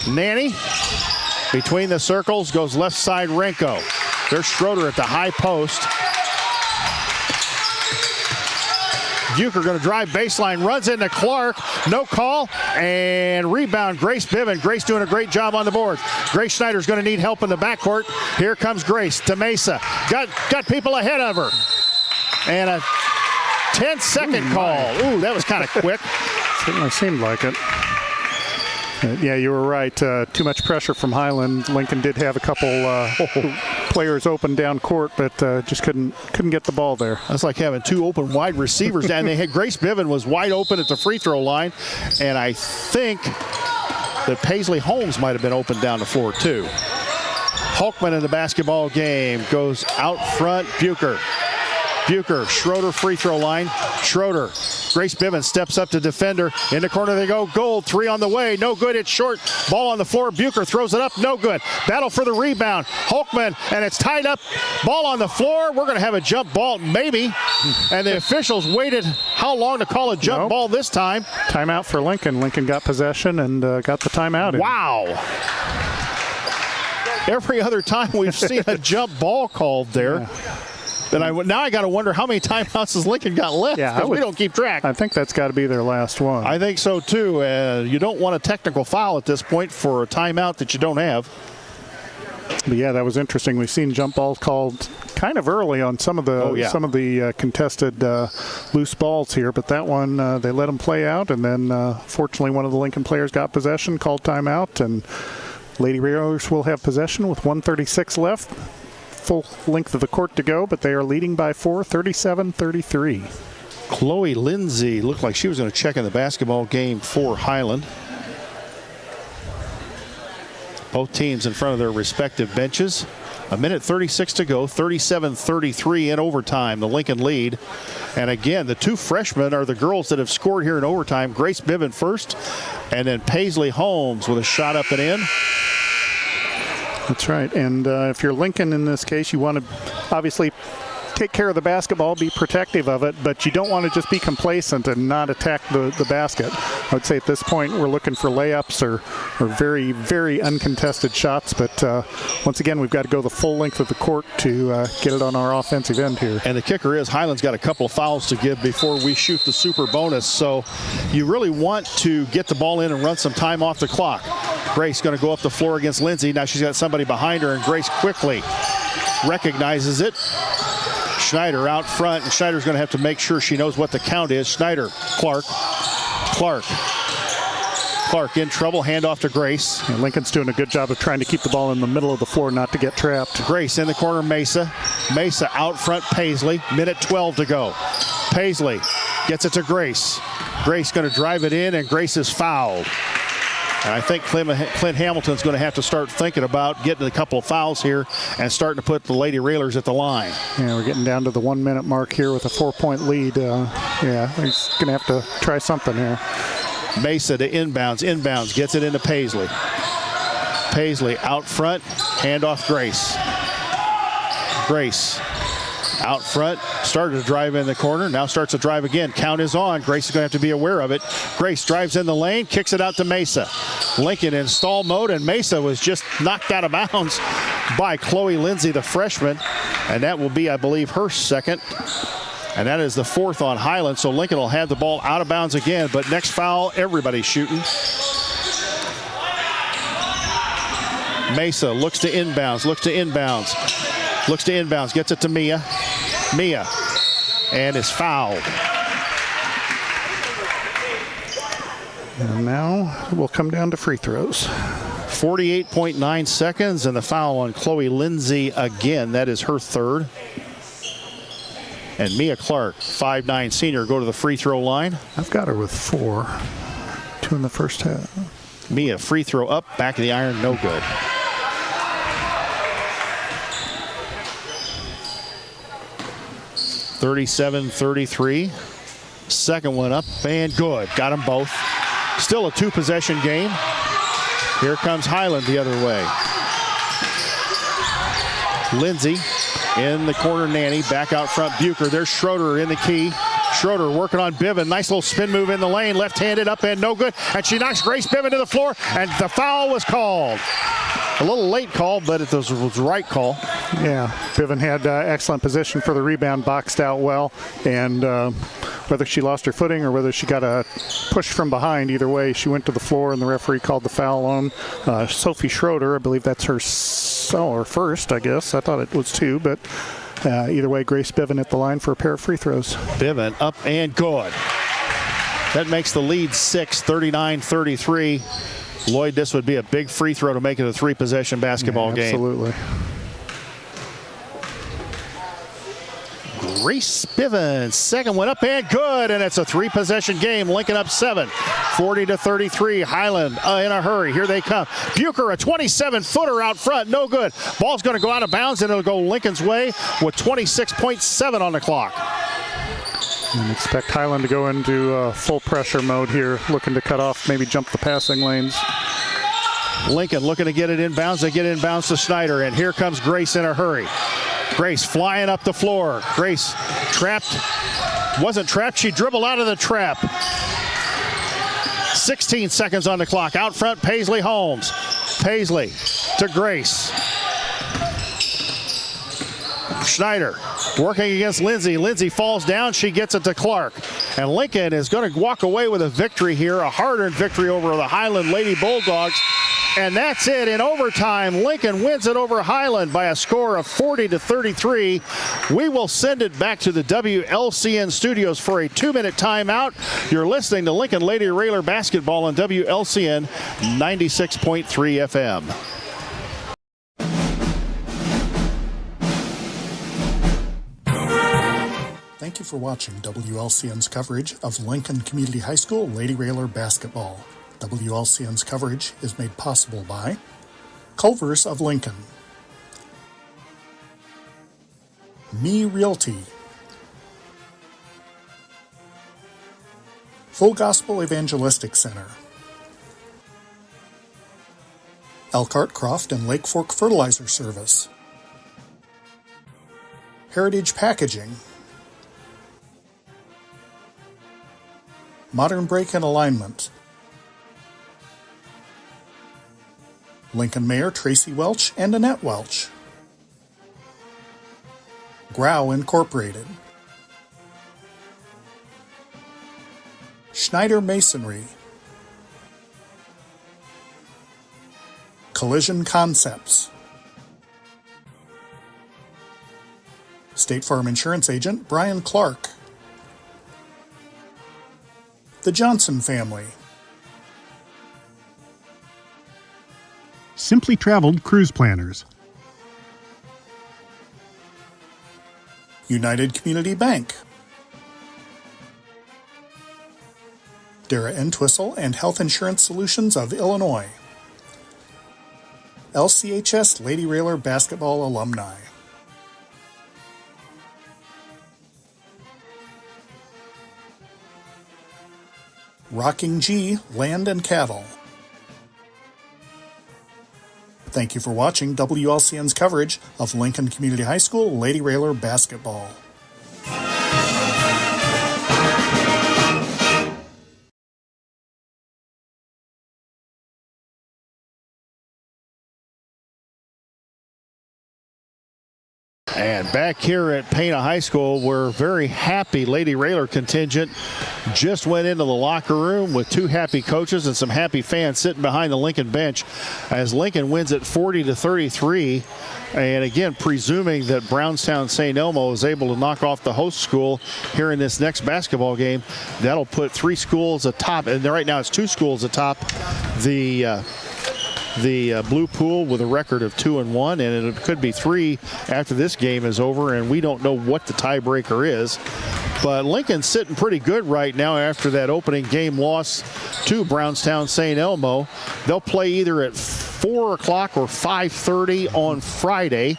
Nanny between the circles goes left side, Renko. There's Schroeder at the high post. Bucher going to drive baseline, runs into Clark, no call, and rebound Grace Biven. Grace doing a great job on the boards. Grace Schneider's going to need help in the backcourt. Here comes Grace to Mesa. Got people ahead of her. And a 10-second call. Ooh, that was kind of quick. Certainly seemed like it. Yeah, you were right. Too much pressure from Highland. Lincoln did have a couple players open down court, but just couldn't get the ball there. That's like having two open wide receivers, and they had Grace Biven was wide open at the free throw line, and I think that Paisley Holmes might have been open down the floor too. Hulkman in the basketball game goes out front. Bucher, Schroeder free throw line. Schroeder, Grace Biven steps up to defender. In the corner they go. Gould, three on the way. No good. It's short. Ball on the floor. Bucher throws it up. No good. Battle for the rebound. Hulkman, and it's tied up. Ball on the floor. We're going to have a jump ball, maybe. And the officials waited how long to call a jump ball this time? Timeout for Lincoln. Lincoln got possession and got the timeout. Wow. Every other time we've seen a jump ball called there. Yeah. And now I got to wonder how many timeouts has Lincoln got left, because we don't keep track. I think that's got to be their last one. I think so, too. You don't want a technical foul at this point for a timeout that you don't have. But, yeah, that was interesting. We've seen jump balls called kind of early on some of the contested loose balls here, but that one they let them play out, and then fortunately one of the Lincoln players got possession, called timeout, and Lady Railers will have possession with 1:36 left. Full length of the court to go, but they are leading by 4, 37-33. Chloe Lindsay looked like she was going to check in the basketball game for Highland. Both teams in front of their respective benches. A minute 36 to go, 37-33 in overtime, the Lincoln lead. And again, the two freshmen are the girls that have scored here in overtime. Grace Biven first, and then Paisley Holmes with a shot up and in. That's right. And if you're Lincoln in this case, you want to obviously take care of the basketball, be protective of it, but you don't want to just be complacent and not attack the basket. I would say at this point we're looking for layups or very, very uncontested shots, but once again we've got to go the full length of the court to get it on our offensive end here. And the kicker is Highland's got a couple of fouls to give before we shoot the super bonus, so you really want to get the ball in and run some time off the clock. Grace going to go up the floor against Lindsay. Now she's got somebody behind her, and Grace quickly recognizes it. Schneider out front, and Schneider's going to have to make sure she knows what the count is. Schneider, Clark in trouble, handoff to Grace. And Lincoln's doing a good job of trying to keep the ball in the middle of the floor, not to get trapped. Grace in the corner, Mesa out front, Paisley, minute 12 to go. Paisley gets it to Grace. Grace going to drive it in, and Grace is fouled. And I think Clint Hamilton's going to have to start thinking about getting a couple of fouls here and starting to put the Lady Railers at the line. Yeah, we're getting down to the 1 minute mark here with a 4-point lead. Yeah, he's going to have to try something here. Mesa to inbounds, gets it into Paisley. Paisley out front, handoff Grace. Grace out front, started to drive in the corner, now starts to drive again. Count is on. Grace is going to have to be aware of it. Grace drives in the lane, kicks it out to Mesa. Lincoln in stall mode, and Mesa was just knocked out of bounds by Chloe Lindsay, the freshman, and that will be, I believe, her second. And that is the fourth on Highland, so Lincoln will have the ball out of bounds again, but next foul, everybody's shooting. Mesa looks to inbounds. Looks to inbounds, gets it to Mia. Mia, and is fouled. And now we'll come down to free throws. 48.9 seconds, and the foul on Chloe Lindsay again. That is her third. And Mia Clark, 5'9" senior, go to the free throw line. I've got her with 4. 2 in the first half. Mia, free throw up, back of the iron, no good. (37-33). Second one up and good. Got them both. Still a 2-possession game. Here comes Highland the other way. Lindsay in the corner, Nanny back out front. Bucher. There's Schroeder in the key. Schroeder working on Biven. Nice little spin move in the lane. Left-handed up and no good. And she knocks Grace Biven to the floor, and the foul was called. A little late call, but it was the right call. Yeah, Biven had excellent position for the rebound, boxed out well, and whether she lost her footing or whether she got a push from behind, either way, she went to the floor, and the referee called the foul on Sophie Schroeder. I believe that's her first, I guess. I thought it was 2, but either way, Grace Biven at the line for a pair of free throws. Biven up and good. That makes the lead 6, 39-33. Lloyd, this would be a big free throw to make it a 3-possession basketball game. Absolutely. Grace Biven, second one up and good, and it's a 3-possession game. Lincoln up 7, 40-33. Highland in a hurry. Here they come. Bucher, a 27-footer out front, no good. Ball's going to go out of bounds, and it'll go Lincoln's way with 26.7 on the clock. And expect Highland to go into full pressure mode here, looking to cut off, maybe jump the passing lanes. Lincoln looking to get it inbounds. They get inbounds to Snyder, and here comes Grace in a hurry. Grace flying up the floor. Grace trapped. Wasn't trapped. She dribbled out of the trap. 16 seconds on the clock. Out front, Paisley Holmes. Paisley to Grace. Schneider working against Lindsay. Lindsay falls down. She gets it to Clark. And Lincoln is going to walk away with a victory here, a hard-earned victory over the Highland Lady Bulldogs. And that's it. In overtime, Lincoln wins it over Highland by a score of 40-33. We will send it back to the WLCN studios for a 2-minute timeout. You're listening to Lincoln Lady Railer basketball on WLCN 96.3 FM. Thank you for watching WLCN's coverage of Lincoln Community High School Lady Railer basketball. WLCN's coverage is made possible by Culver's of Lincoln, Me Realty, Full Gospel Evangelistic Center, Elkhart Croft and Lake Fork Fertilizer Service, Heritage Packaging, Modern Brake and Alignment, Lincoln Mayor Tracy Welch and Annette Welch, Grau Incorporated, Schneider Masonry, Collision Concepts, State Farm Insurance Agent Brian Clark, The Johnson Family, Simply Traveled Cruise Planners, United Community Bank, Dara Entwistle and Health Insurance Solutions of Illinois, LCHS Lady Railer Basketball Alumni, Rocking G Land and Cattle. Thank you for watching WLCN's coverage of Lincoln Community High School Lady Railer basketball. And back here at Pana High School, we're very happy. Lady Railer contingent just went into the locker room with 2 happy coaches and some happy fans sitting behind the Lincoln bench as Lincoln wins it 40-33. And again, presuming that Brownstown St. Elmo is able to knock off the host school here in this next basketball game, that'll put 3 schools atop, and right now it's 2 schools atop the blue pool with a record of 2-1, and it could be 3 after this game is over, and we don't know what the tiebreaker is. But Lincoln's sitting pretty good right now after that opening game loss to Brownstown St. Elmo. They'll play either at 4 o'clock or 5:30 on Friday.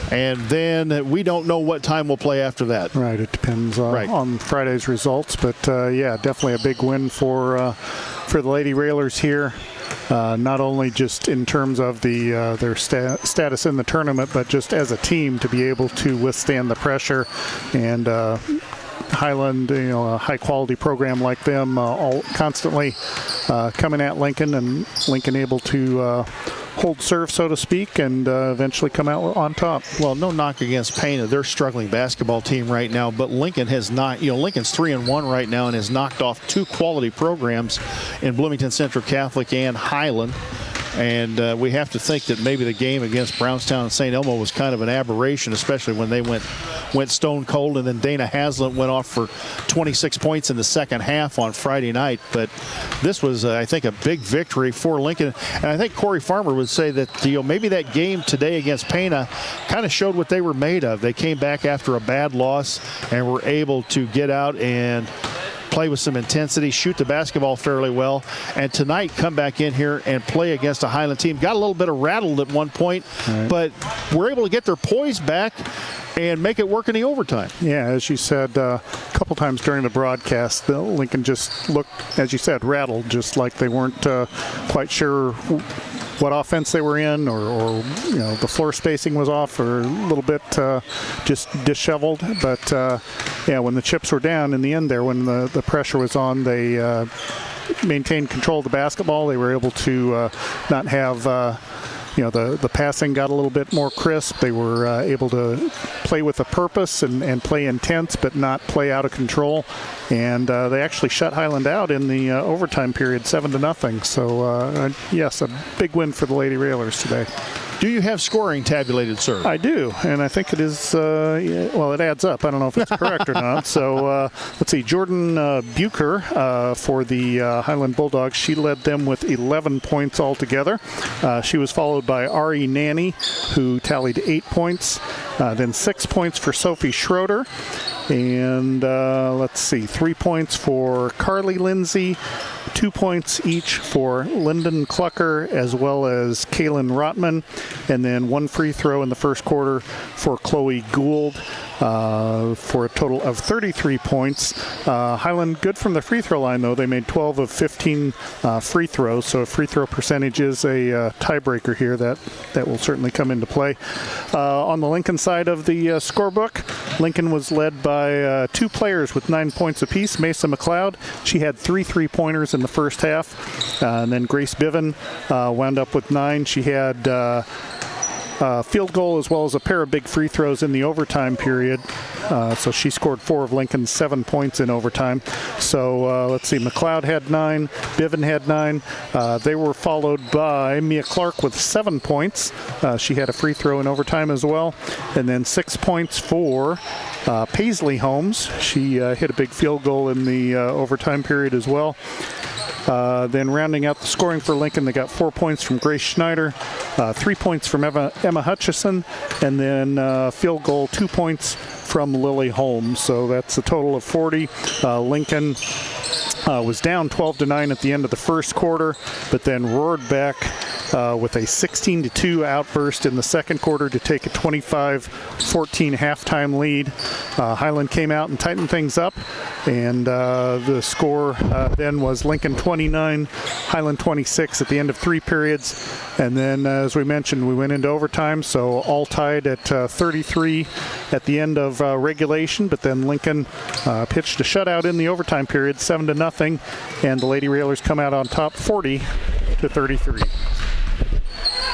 And then we don't know what time we'll play after that. Right, it depends on Friday's results. But, yeah, definitely a big win for the Lady Railers here. Not only just in terms of their status in the tournament, but just as a team to be able to withstand the pressure. And Highland, a high-quality program like them, all constantly coming at Lincoln, and Lincoln able to hold serve, so to speak, and eventually come out on top. Well, no knock against Pana. They're a struggling basketball team right now, but Lincoln has not, Lincoln's 3-1 right now and has knocked off 2 quality programs in Bloomington Central Catholic and Highland. And we have to think that maybe the game against Brownstown and St. Elmo was kind of an aberration, especially when they went stone cold, and then Dana Haslam went off for 26 points in the second half on Friday night. But this was, I think, a big victory for Lincoln. And I think Corey Farmer would say that maybe that game today against Pana kind of showed what they were made of. They came back after a bad loss and were able to get out and play with some intensity, shoot the basketball fairly well, and tonight come back in here and play against a Highland team. Got a little bit of rattled at one point, but were able to get their poise back and make it work in the overtime. Yeah, as you said a couple times during the broadcast, Lincoln just looked, as you said, rattled, just like they weren't quite sure what offense they were in, or the floor spacing was off, or a little bit just disheveled. But yeah, when the chips were down in the end there, when the pressure was on, they maintained control of the basketball. They were able to not have the passing got a little bit more crisp. They were able to play with a purpose and play intense, but not play out of control. And they actually shut Highland out in the overtime period, 7-0. So yes, a big win for the Lady Railers today. Do you have scoring tabulated, sir? I do, and I think it is, well, it adds up. I don't know if it's correct or not. So let's see, Jordan Bucher for the Highland Bulldogs, she led them with 11 points altogether. She was followed by Ari Nanny, who tallied 8 points. Then 6 points for Sophie Schroeder. And let's see, 3 points for Carly Lindsay, 2 points each for Lyndon Clucker as well as Kaylin Rotman, and then 1 free throw in the first quarter for Chloe Gould for a total of 33 points. Highland good from the free throw line, though. They made 12 of 15 free throws, so free throw percentage is a tiebreaker here that will certainly come into play. On the Lincoln side of the scorebook, Lincoln was led by 2 players with 9 points apiece. Mesa McLeod, she had 3 3-pointers in the first half, and then Grace Biven wound up with 9. She had field goal as well as a pair of big free throws in the overtime period. So she scored 4 of Lincoln's 7 points in overtime. So let's see, McLeod had 9, Biven had 9. They were followed by Mia Clark with 7 points. She had a free throw in overtime as well. And then 6 points for Paisley Holmes. She hit a big field goal in the overtime period as well. Then rounding out the scoring for Lincoln, they got 4 points from Grace Schneider, 3 points from Emma Hutchison, and then field goal 2 points from Lily Holmes. So that's a total of 40. Lincoln was down 12-9 at the end of the first quarter, but then roared back with a 16-2 outburst in the second quarter to take a 25-14 halftime lead. Highland came out and tightened things up, and the score then was Lincoln 29, Highland 26 at the end of 3 periods. And then, as we mentioned, we went into overtime, so all tied at 33 at the end of regulation, but then Lincoln pitched a shutout in the overtime period, 7-0, and the Lady Railers come out on top 40-33.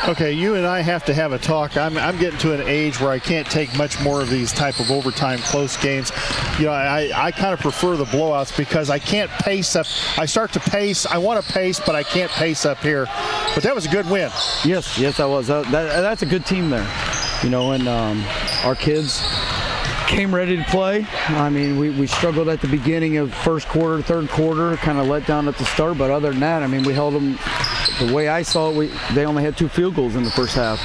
Okay, you and I have to have a talk. I'm getting to an age where I can't take much more of these type of overtime close games. You know, I kind of prefer the blowouts because I can't pace up. I start to pace. I want to pace, but I can't pace up here. But that was a good win. Yes, that was. That's a good team there. You know, and our kids came ready to play. I mean, we struggled at the beginning of first quarter, third quarter, kind of let down at the start. But other than that, I mean, we held them. The way I saw it, they only had 2 field goals in the first half.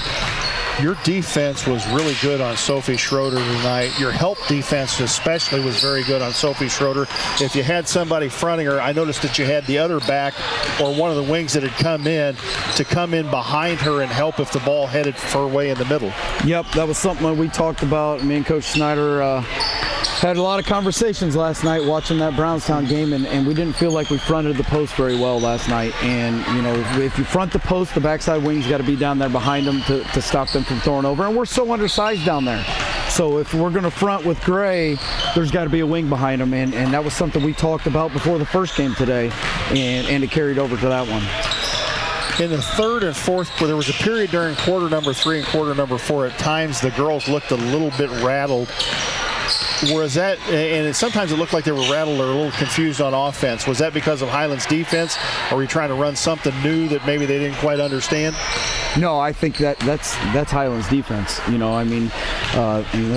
Your defense was really good on Sophie Schroeder tonight. Your help defense especially was very good on Sophie Schroeder. If you had somebody fronting her, I noticed that you had the other back or one of the wings that had come in to come in behind her and help if the ball headed her way in the middle. Yep, that was something that we talked about. Me and Coach Snyder had a lot of conversations last night watching that Brownstown game, and we didn't feel like we fronted the post very well last night. And, you know, if you front the post, the backside wing's got to be down there behind them to stop them from throwing over. And we're so undersized down there. So if we're going to front with Gray, there's got to be a wing behind them. And that was something we talked about before the first game today, and it carried over to that one. In the third and fourth, there was a period during quarter number 3 and quarter number 4. At times, the girls looked a little bit rattled. Was that, and sometimes it looked like they were rattled or a little confused on offense. Was that because of Highland's defense? Or were you trying to run something new that maybe they didn't quite understand? No, I think that's Highland's defense. You know, I mean,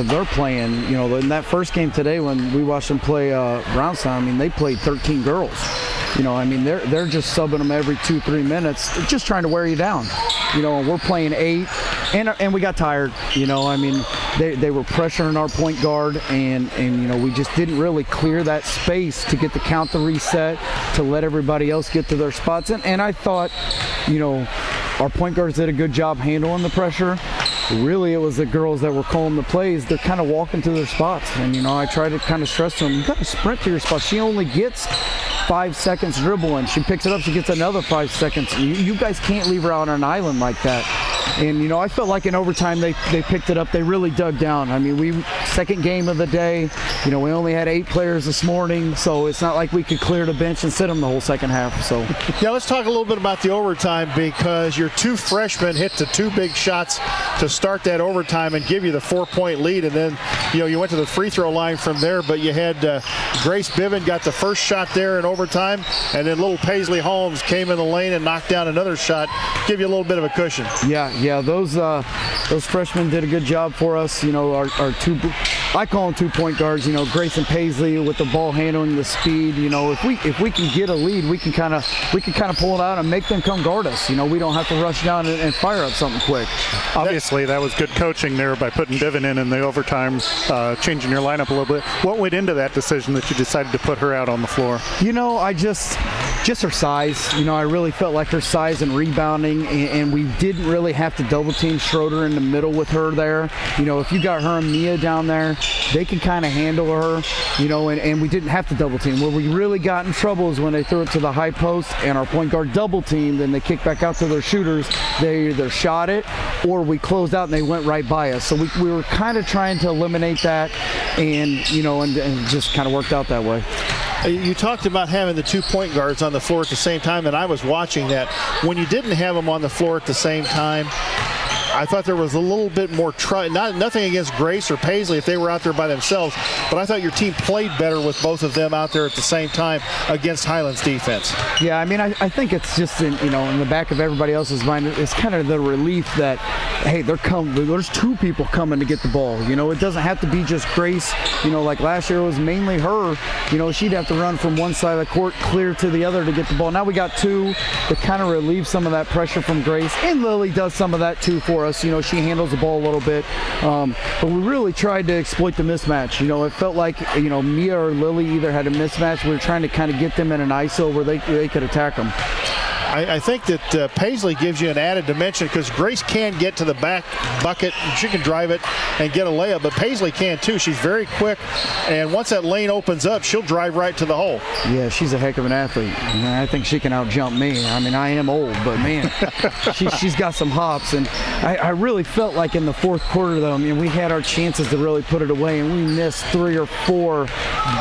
they're playing, you know, in that first game today when we watched them play Brownstown, I mean, they played 13 girls. You know, I mean, they're just subbing them every 2-3 minutes, just trying to wear you down. You know, and we're playing 8, and we got tired. You know, I mean, they were pressuring our point guard, and you know, we just didn't really clear that space to get the count to reset, to let everybody else get to their spots. And I thought, you know, our point guards did a good job handling the pressure. Really, it was the girls that were calling the plays. They're kind of walking to their spots. And, you know, I try to kind of stress to them, you got to sprint to your spot. She only gets 5 seconds dribbling. She picks it up, she gets another 5 seconds. You guys can't leave her out on an island like that. And, you know, I felt like in overtime they picked it up. They really dug down. I mean, second game of the day, you know, we only had 8 players this morning, so it's not like we could clear the bench and sit them the whole second half. So yeah, let's talk a little bit about the overtime, because your 2 freshmen hit the 2 big shots to start that overtime and give you the 4-point lead. And then, you know, you went to the free throw line from there, but you had Grace Biven got the first shot there in overtime, and then little Paisley Holmes came in the lane and knocked down another shot, give you a little bit of a cushion. Yeah, those freshmen did a good job for us. You know, our 2, I call them 2-point guards. You know, Grace and Paisley with the ball handling, the speed. You know, if we can get a lead, we can kind of pull it out and make them come guard us. You know, we don't have to rush down and fire up something quick. Obviously, that was good coaching there by putting Biven in the overtime, changing your lineup a little bit. What went into that decision that you decided to put her out on the floor? You know, I just her size. You know, I really felt like her size and rebounding, and we didn't really have to double team Schroeder in the middle with her there. You know, if you got her and Mia down there, they can kind of handle her, you know, and we didn't have to double team. Where we really got in trouble is when they threw it to the high post and our point guard double teamed, and they kicked back out to their shooters. They either shot it or we closed out and they went right by us. So we were kind of trying to eliminate that, and, you know, and just kind of worked out that way. You talked about having the 2 point guards on the floor at the same time, and I was watching that. When you didn't have them on the floor at the same time, I thought there was a little bit more nothing against Grace or Paisley if they were out there by themselves, but I thought your team played better with both of them out there at the same time against Highland's defense. Yeah, I mean, I think it's just in the back of everybody else's mind. It's kind of the relief that, hey, there's 2 people coming to get the ball. You know, it doesn't have to be just Grace. You know, like last year it was mainly her. You know, she'd have to run from one side of the court clear to the other to get the ball. Now we got 2 to kind of relieve some of that pressure from Grace, and Lily does some of that too for us. You know, she handles the ball a little bit, but we really tried to exploit the mismatch. You know, it felt like, you know, Mia or Lily either had a mismatch. We were trying to kind of get them in an ISO where they could attack them. I think that Paisley gives you an added dimension, because Grace can get to the back bucket. She can drive it and get a layup, but Paisley can too. She's very quick, and once that lane opens up, she'll drive right to the hole. Yeah, she's a heck of an athlete. I think she can out-jump me. I mean, I am old, but man, she's got some hops. And I really felt like in the fourth quarter, though, I mean, we had our chances to really put it away, and we missed 3 or 4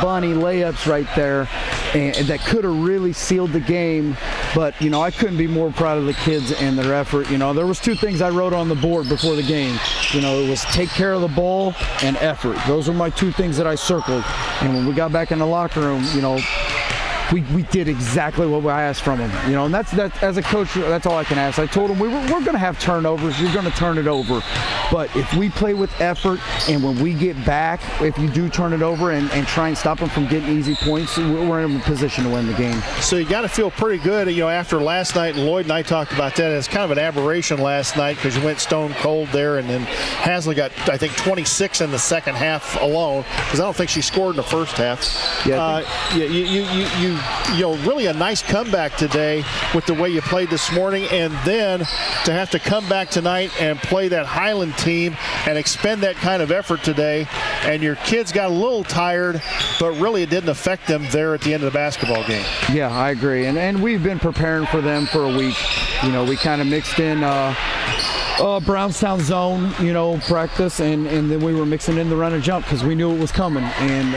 bunny layups right there. and that could have really sealed the game. But, you know, I couldn't be more proud of the kids and their effort. You know, there was 2 things I wrote on the board before the game. You know, it was take care of the ball and effort. Those are my 2 things that I circled. And when we got back in the locker room, you know, we did exactly what I asked from them, you know, and that's as a coach, that's all I can ask. I told them we're going to have turnovers. You're going to turn it over, but if we play with effort and when we get back, if you do turn it over and try and stop them from getting easy points, we're in a position to win the game. So you got to feel pretty good, you know, after last night. And Lloyd and I talked about that. It's kind of an aberration last night because you went stone cold there, and then Hasley got, I think, 26 in the second half alone because I don't think she scored in the first half. Yeah, you know, really a nice comeback today with the way you played this morning, and then to have to come back tonight and play that Highland team and expend that kind of effort today, and your kids got a little tired, but really it didn't affect them there at the end of the basketball game. Yeah, I agree, and we've been preparing for them for a week. You know, we kind of mixed in Brownstown zone, you know, practice, and then we were mixing in the run and jump because we knew it was coming. And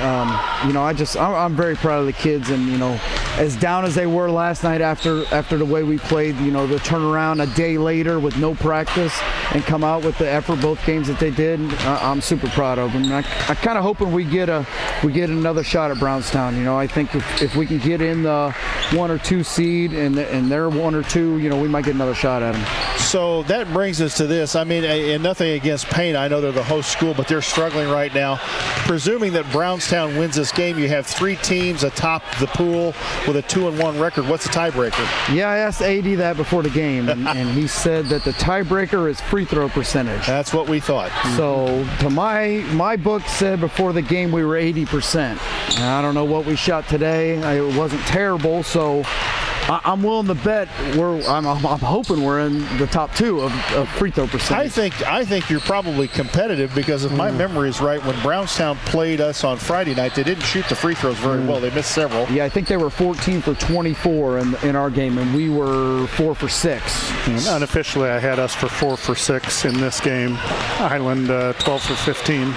you know, I'm very proud of the kids, and you know, as down as they were last night after the way we played, you know, the turnaround a day later with no practice and come out with the effort both games that they did, I'm super proud of them. I kind of hoping we get another shot at Brownstown. You know, I think if we can get in the 1 or 2 seed and they're 1 or 2, you know, we might get another shot at them. So that brings us to this. I mean, and nothing against Pana. I know they're the host school, but they're struggling right now. Presuming that Brownstown wins this game, you have 3 teams atop the pool with a 2-1 record. What's the tiebreaker? Yeah, I asked AD that before the game, and he said that the tiebreaker is free throw percentage. That's what we thought. So to my book said before the game we were 80%. I don't know what we shot today. It wasn't terrible, so I'm willing to bet I'm hoping we're in the top 2 of free throw percentage. I think you're probably competitive because if my memory is right, when Brownstown played us on Friday night, they didn't shoot the free throws very well. They missed several. Yeah, I think they were 14 for 24 in our game, and we were 4 for 6. And unofficially, I had us for 4 for 6 in this game. Highland 12 for 15.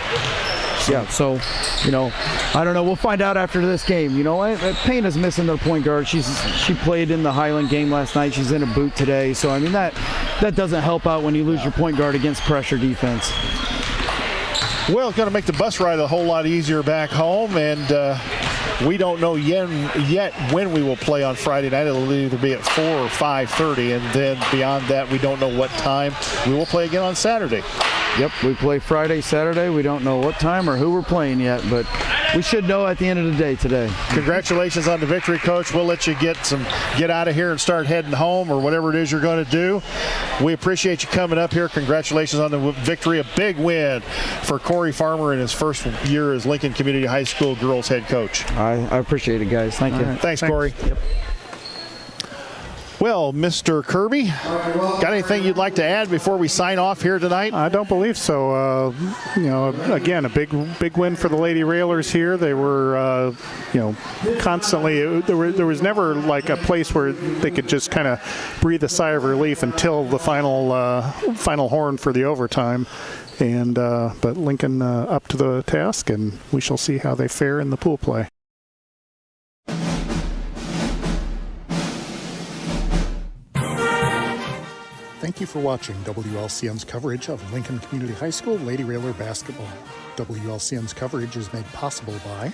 Yeah, so, you know, I don't know. We'll find out after this game. You know, Payne's missing their point guard. She played in the Highland game last night. She's in a boot today. So, I mean, that doesn't help out when you lose your point guard against pressure defense. Well, it's going to make the bus ride a whole lot easier back home, and we don't know yet when we will play on Friday night. It'll either be at 4 or 5:30, and then beyond that, we don't know what time. We will play again on Saturday. Yep, we play Friday, Saturday. We don't know what time or who we're playing yet, but we should know at the end of the day today. Congratulations on the victory, Coach. We'll let you get out of here and start heading home or whatever it is you're going to do. We appreciate you coming up here. Congratulations on the victory. A big win for Corey Farmer in his first year as Lincoln Community High School girls head coach. I appreciate it, guys. Thank you. Right. Thanks, Corey. Yep. Well, Mr. Kirby, got anything you'd like to add before we sign off here tonight? I don't believe so. You know, again, a big win for the Lady Railers here. They were, you know, constantly. There was never like a place where they could just kind of breathe a sigh of relief until the final horn for the overtime. And but Lincoln up to the task, and we shall see how they fare in the pool play. Thank you for watching WLCN's coverage of Lincoln Community High School Lady Railer basketball. WLCN's coverage is made possible by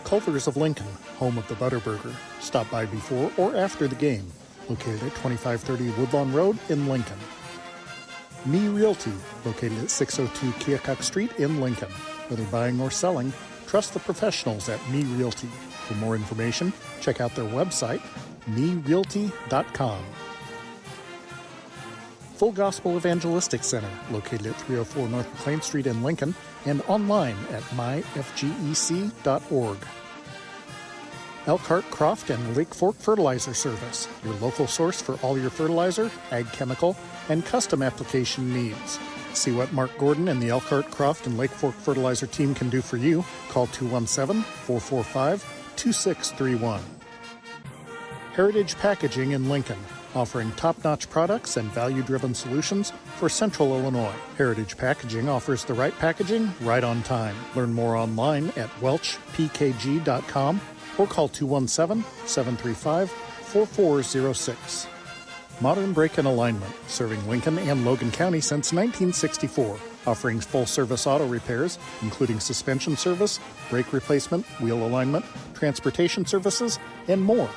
Culver's of Lincoln, home of the Butterburger. Stop by before or after the game, located at 2530 Woodlawn Road in Lincoln. Me Realty, located at 602 Keokuk Street in Lincoln. Whether buying or selling, trust the professionals at Me Realty. For more information, check out their website, merealty.com. Full Gospel Evangelistic Center, located at 304 North McLean Street in Lincoln, and online at myfgec.org. Elkhart, Croft, and Lake Fork Fertilizer Service, your local source for all your fertilizer, ag chemical, and custom application needs. See what Mark Gordon and the Elkhart, Croft, and Lake Fork Fertilizer team can do for you. Call 217-445-2631. Heritage Packaging in Lincoln, offering top-notch products and value-driven solutions for Central Illinois. Heritage Packaging offers the right packaging right on time. Learn more online at welchpkg.com or call 217-735-4406. Modern Brake and Alignment, serving Lincoln and Logan County since 1964, offering full-service auto repairs, including suspension service, brake replacement, wheel alignment, transportation services, and more.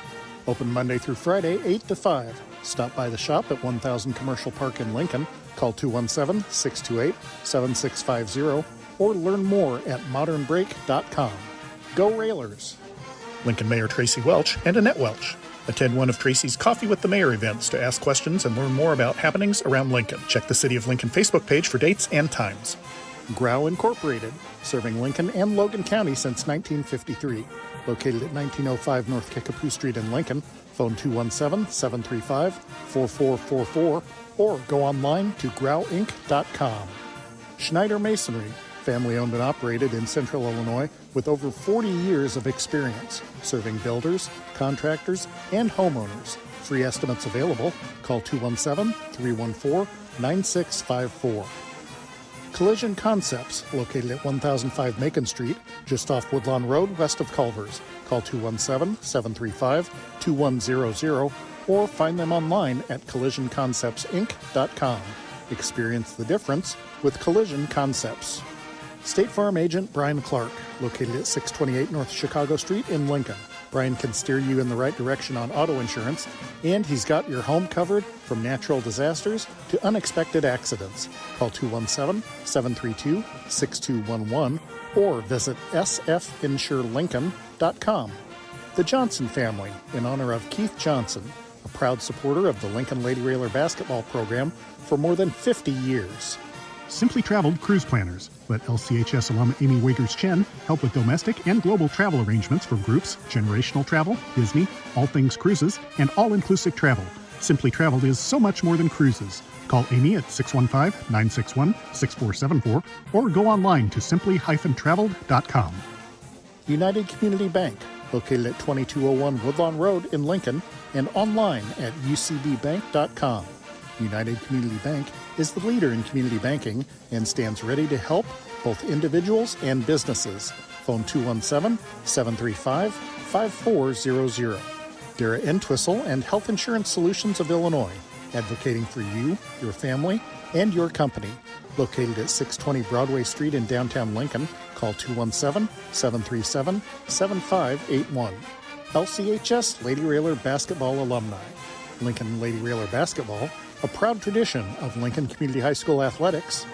Open Monday through Friday, 8 to 5. Stop by the shop at 1000 Commercial Park in Lincoln. Call 217-628-7650 or learn more at modernbrake.com. Go Railers! Lincoln Mayor Tracy Welch and Annette Welch. Attend one of Tracy's Coffee with the Mayor events to ask questions and learn more about happenings around Lincoln. Check the City of Lincoln Facebook page for dates and times. Grau Incorporated, serving Lincoln and Logan County since 1953. Located at 1905 North Kickapoo Street in Lincoln. Phone 217-735-4444 or go online to grauinc.com. Schneider Masonry, family owned and operated in Central Illinois with over 40 years of experience, serving builders, contractors, and homeowners. Free estimates available. Call 217-314-9654. Collision Concepts, located at 1005 Macon Street, just off Woodlawn Road, west of Culver's. Call 217-735-2100 or find them online at collisionconceptsinc.com. Experience the difference with Collision Concepts. State Farm Agent Brian Clark, located at 628 North Chicago Street in Lincoln. Brian can steer you in the right direction on auto insurance, and he's got your home covered from natural disasters to unexpected accidents. Call 217-732-6211 or visit sfinsurelincoln.com. The Johnson family, in honor of Keith Johnson, a proud supporter of the Lincoln Lady Railer basketball program for more than 50 years. Simply Traveled Cruise Planners. Let LCHS alum Amy Waiters-Chen help with domestic and global travel arrangements for groups, generational travel, Disney, all things cruises, and all-inclusive travel. Simply Traveled is so much more than cruises. Call Amy at 615-961-6474 or go online to simply-traveled.com. United Community Bank, located at 2201 Woodlawn Road in Lincoln and online at ucbbank.com. United Community Bank is the leader in community banking and stands ready to help both individuals and businesses. Phone 217-735-5400. Dara Entwistle and Health Insurance Solutions of Illinois, advocating for you, your family, and your company. Located at 620 Broadway Street in downtown Lincoln, call 217-737-7581. LCHS Lady Railer Basketball Alumni. Lincoln Lady Railer Basketball, a proud tradition of Lincoln Community High School athletics.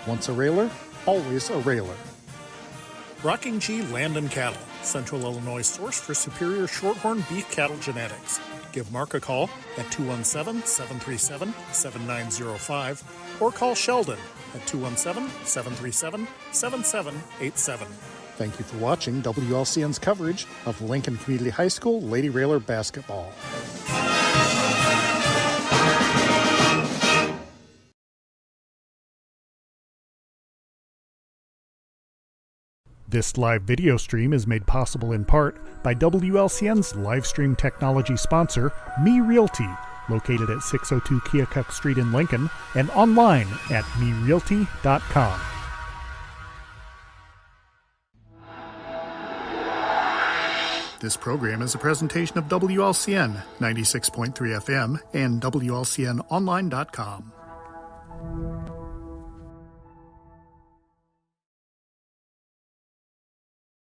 Once a railer, always a railer. Rocking G Land and Cattle, Central Illinois source for superior shorthorn beef cattle genetics. Give Mark a call at 217-737-7905 or call Sheldon at 217-737-7787. Thank you for watching WLCN's coverage of Lincoln Community High School Lady Railer basketball. This live video stream is made possible in part by WLCN's live stream technology sponsor, Me Realty, located at 602 Keokuk Street in Lincoln and online at merealty.com. This program is a presentation of WLCN 96.3 FM and WLCNonline.com.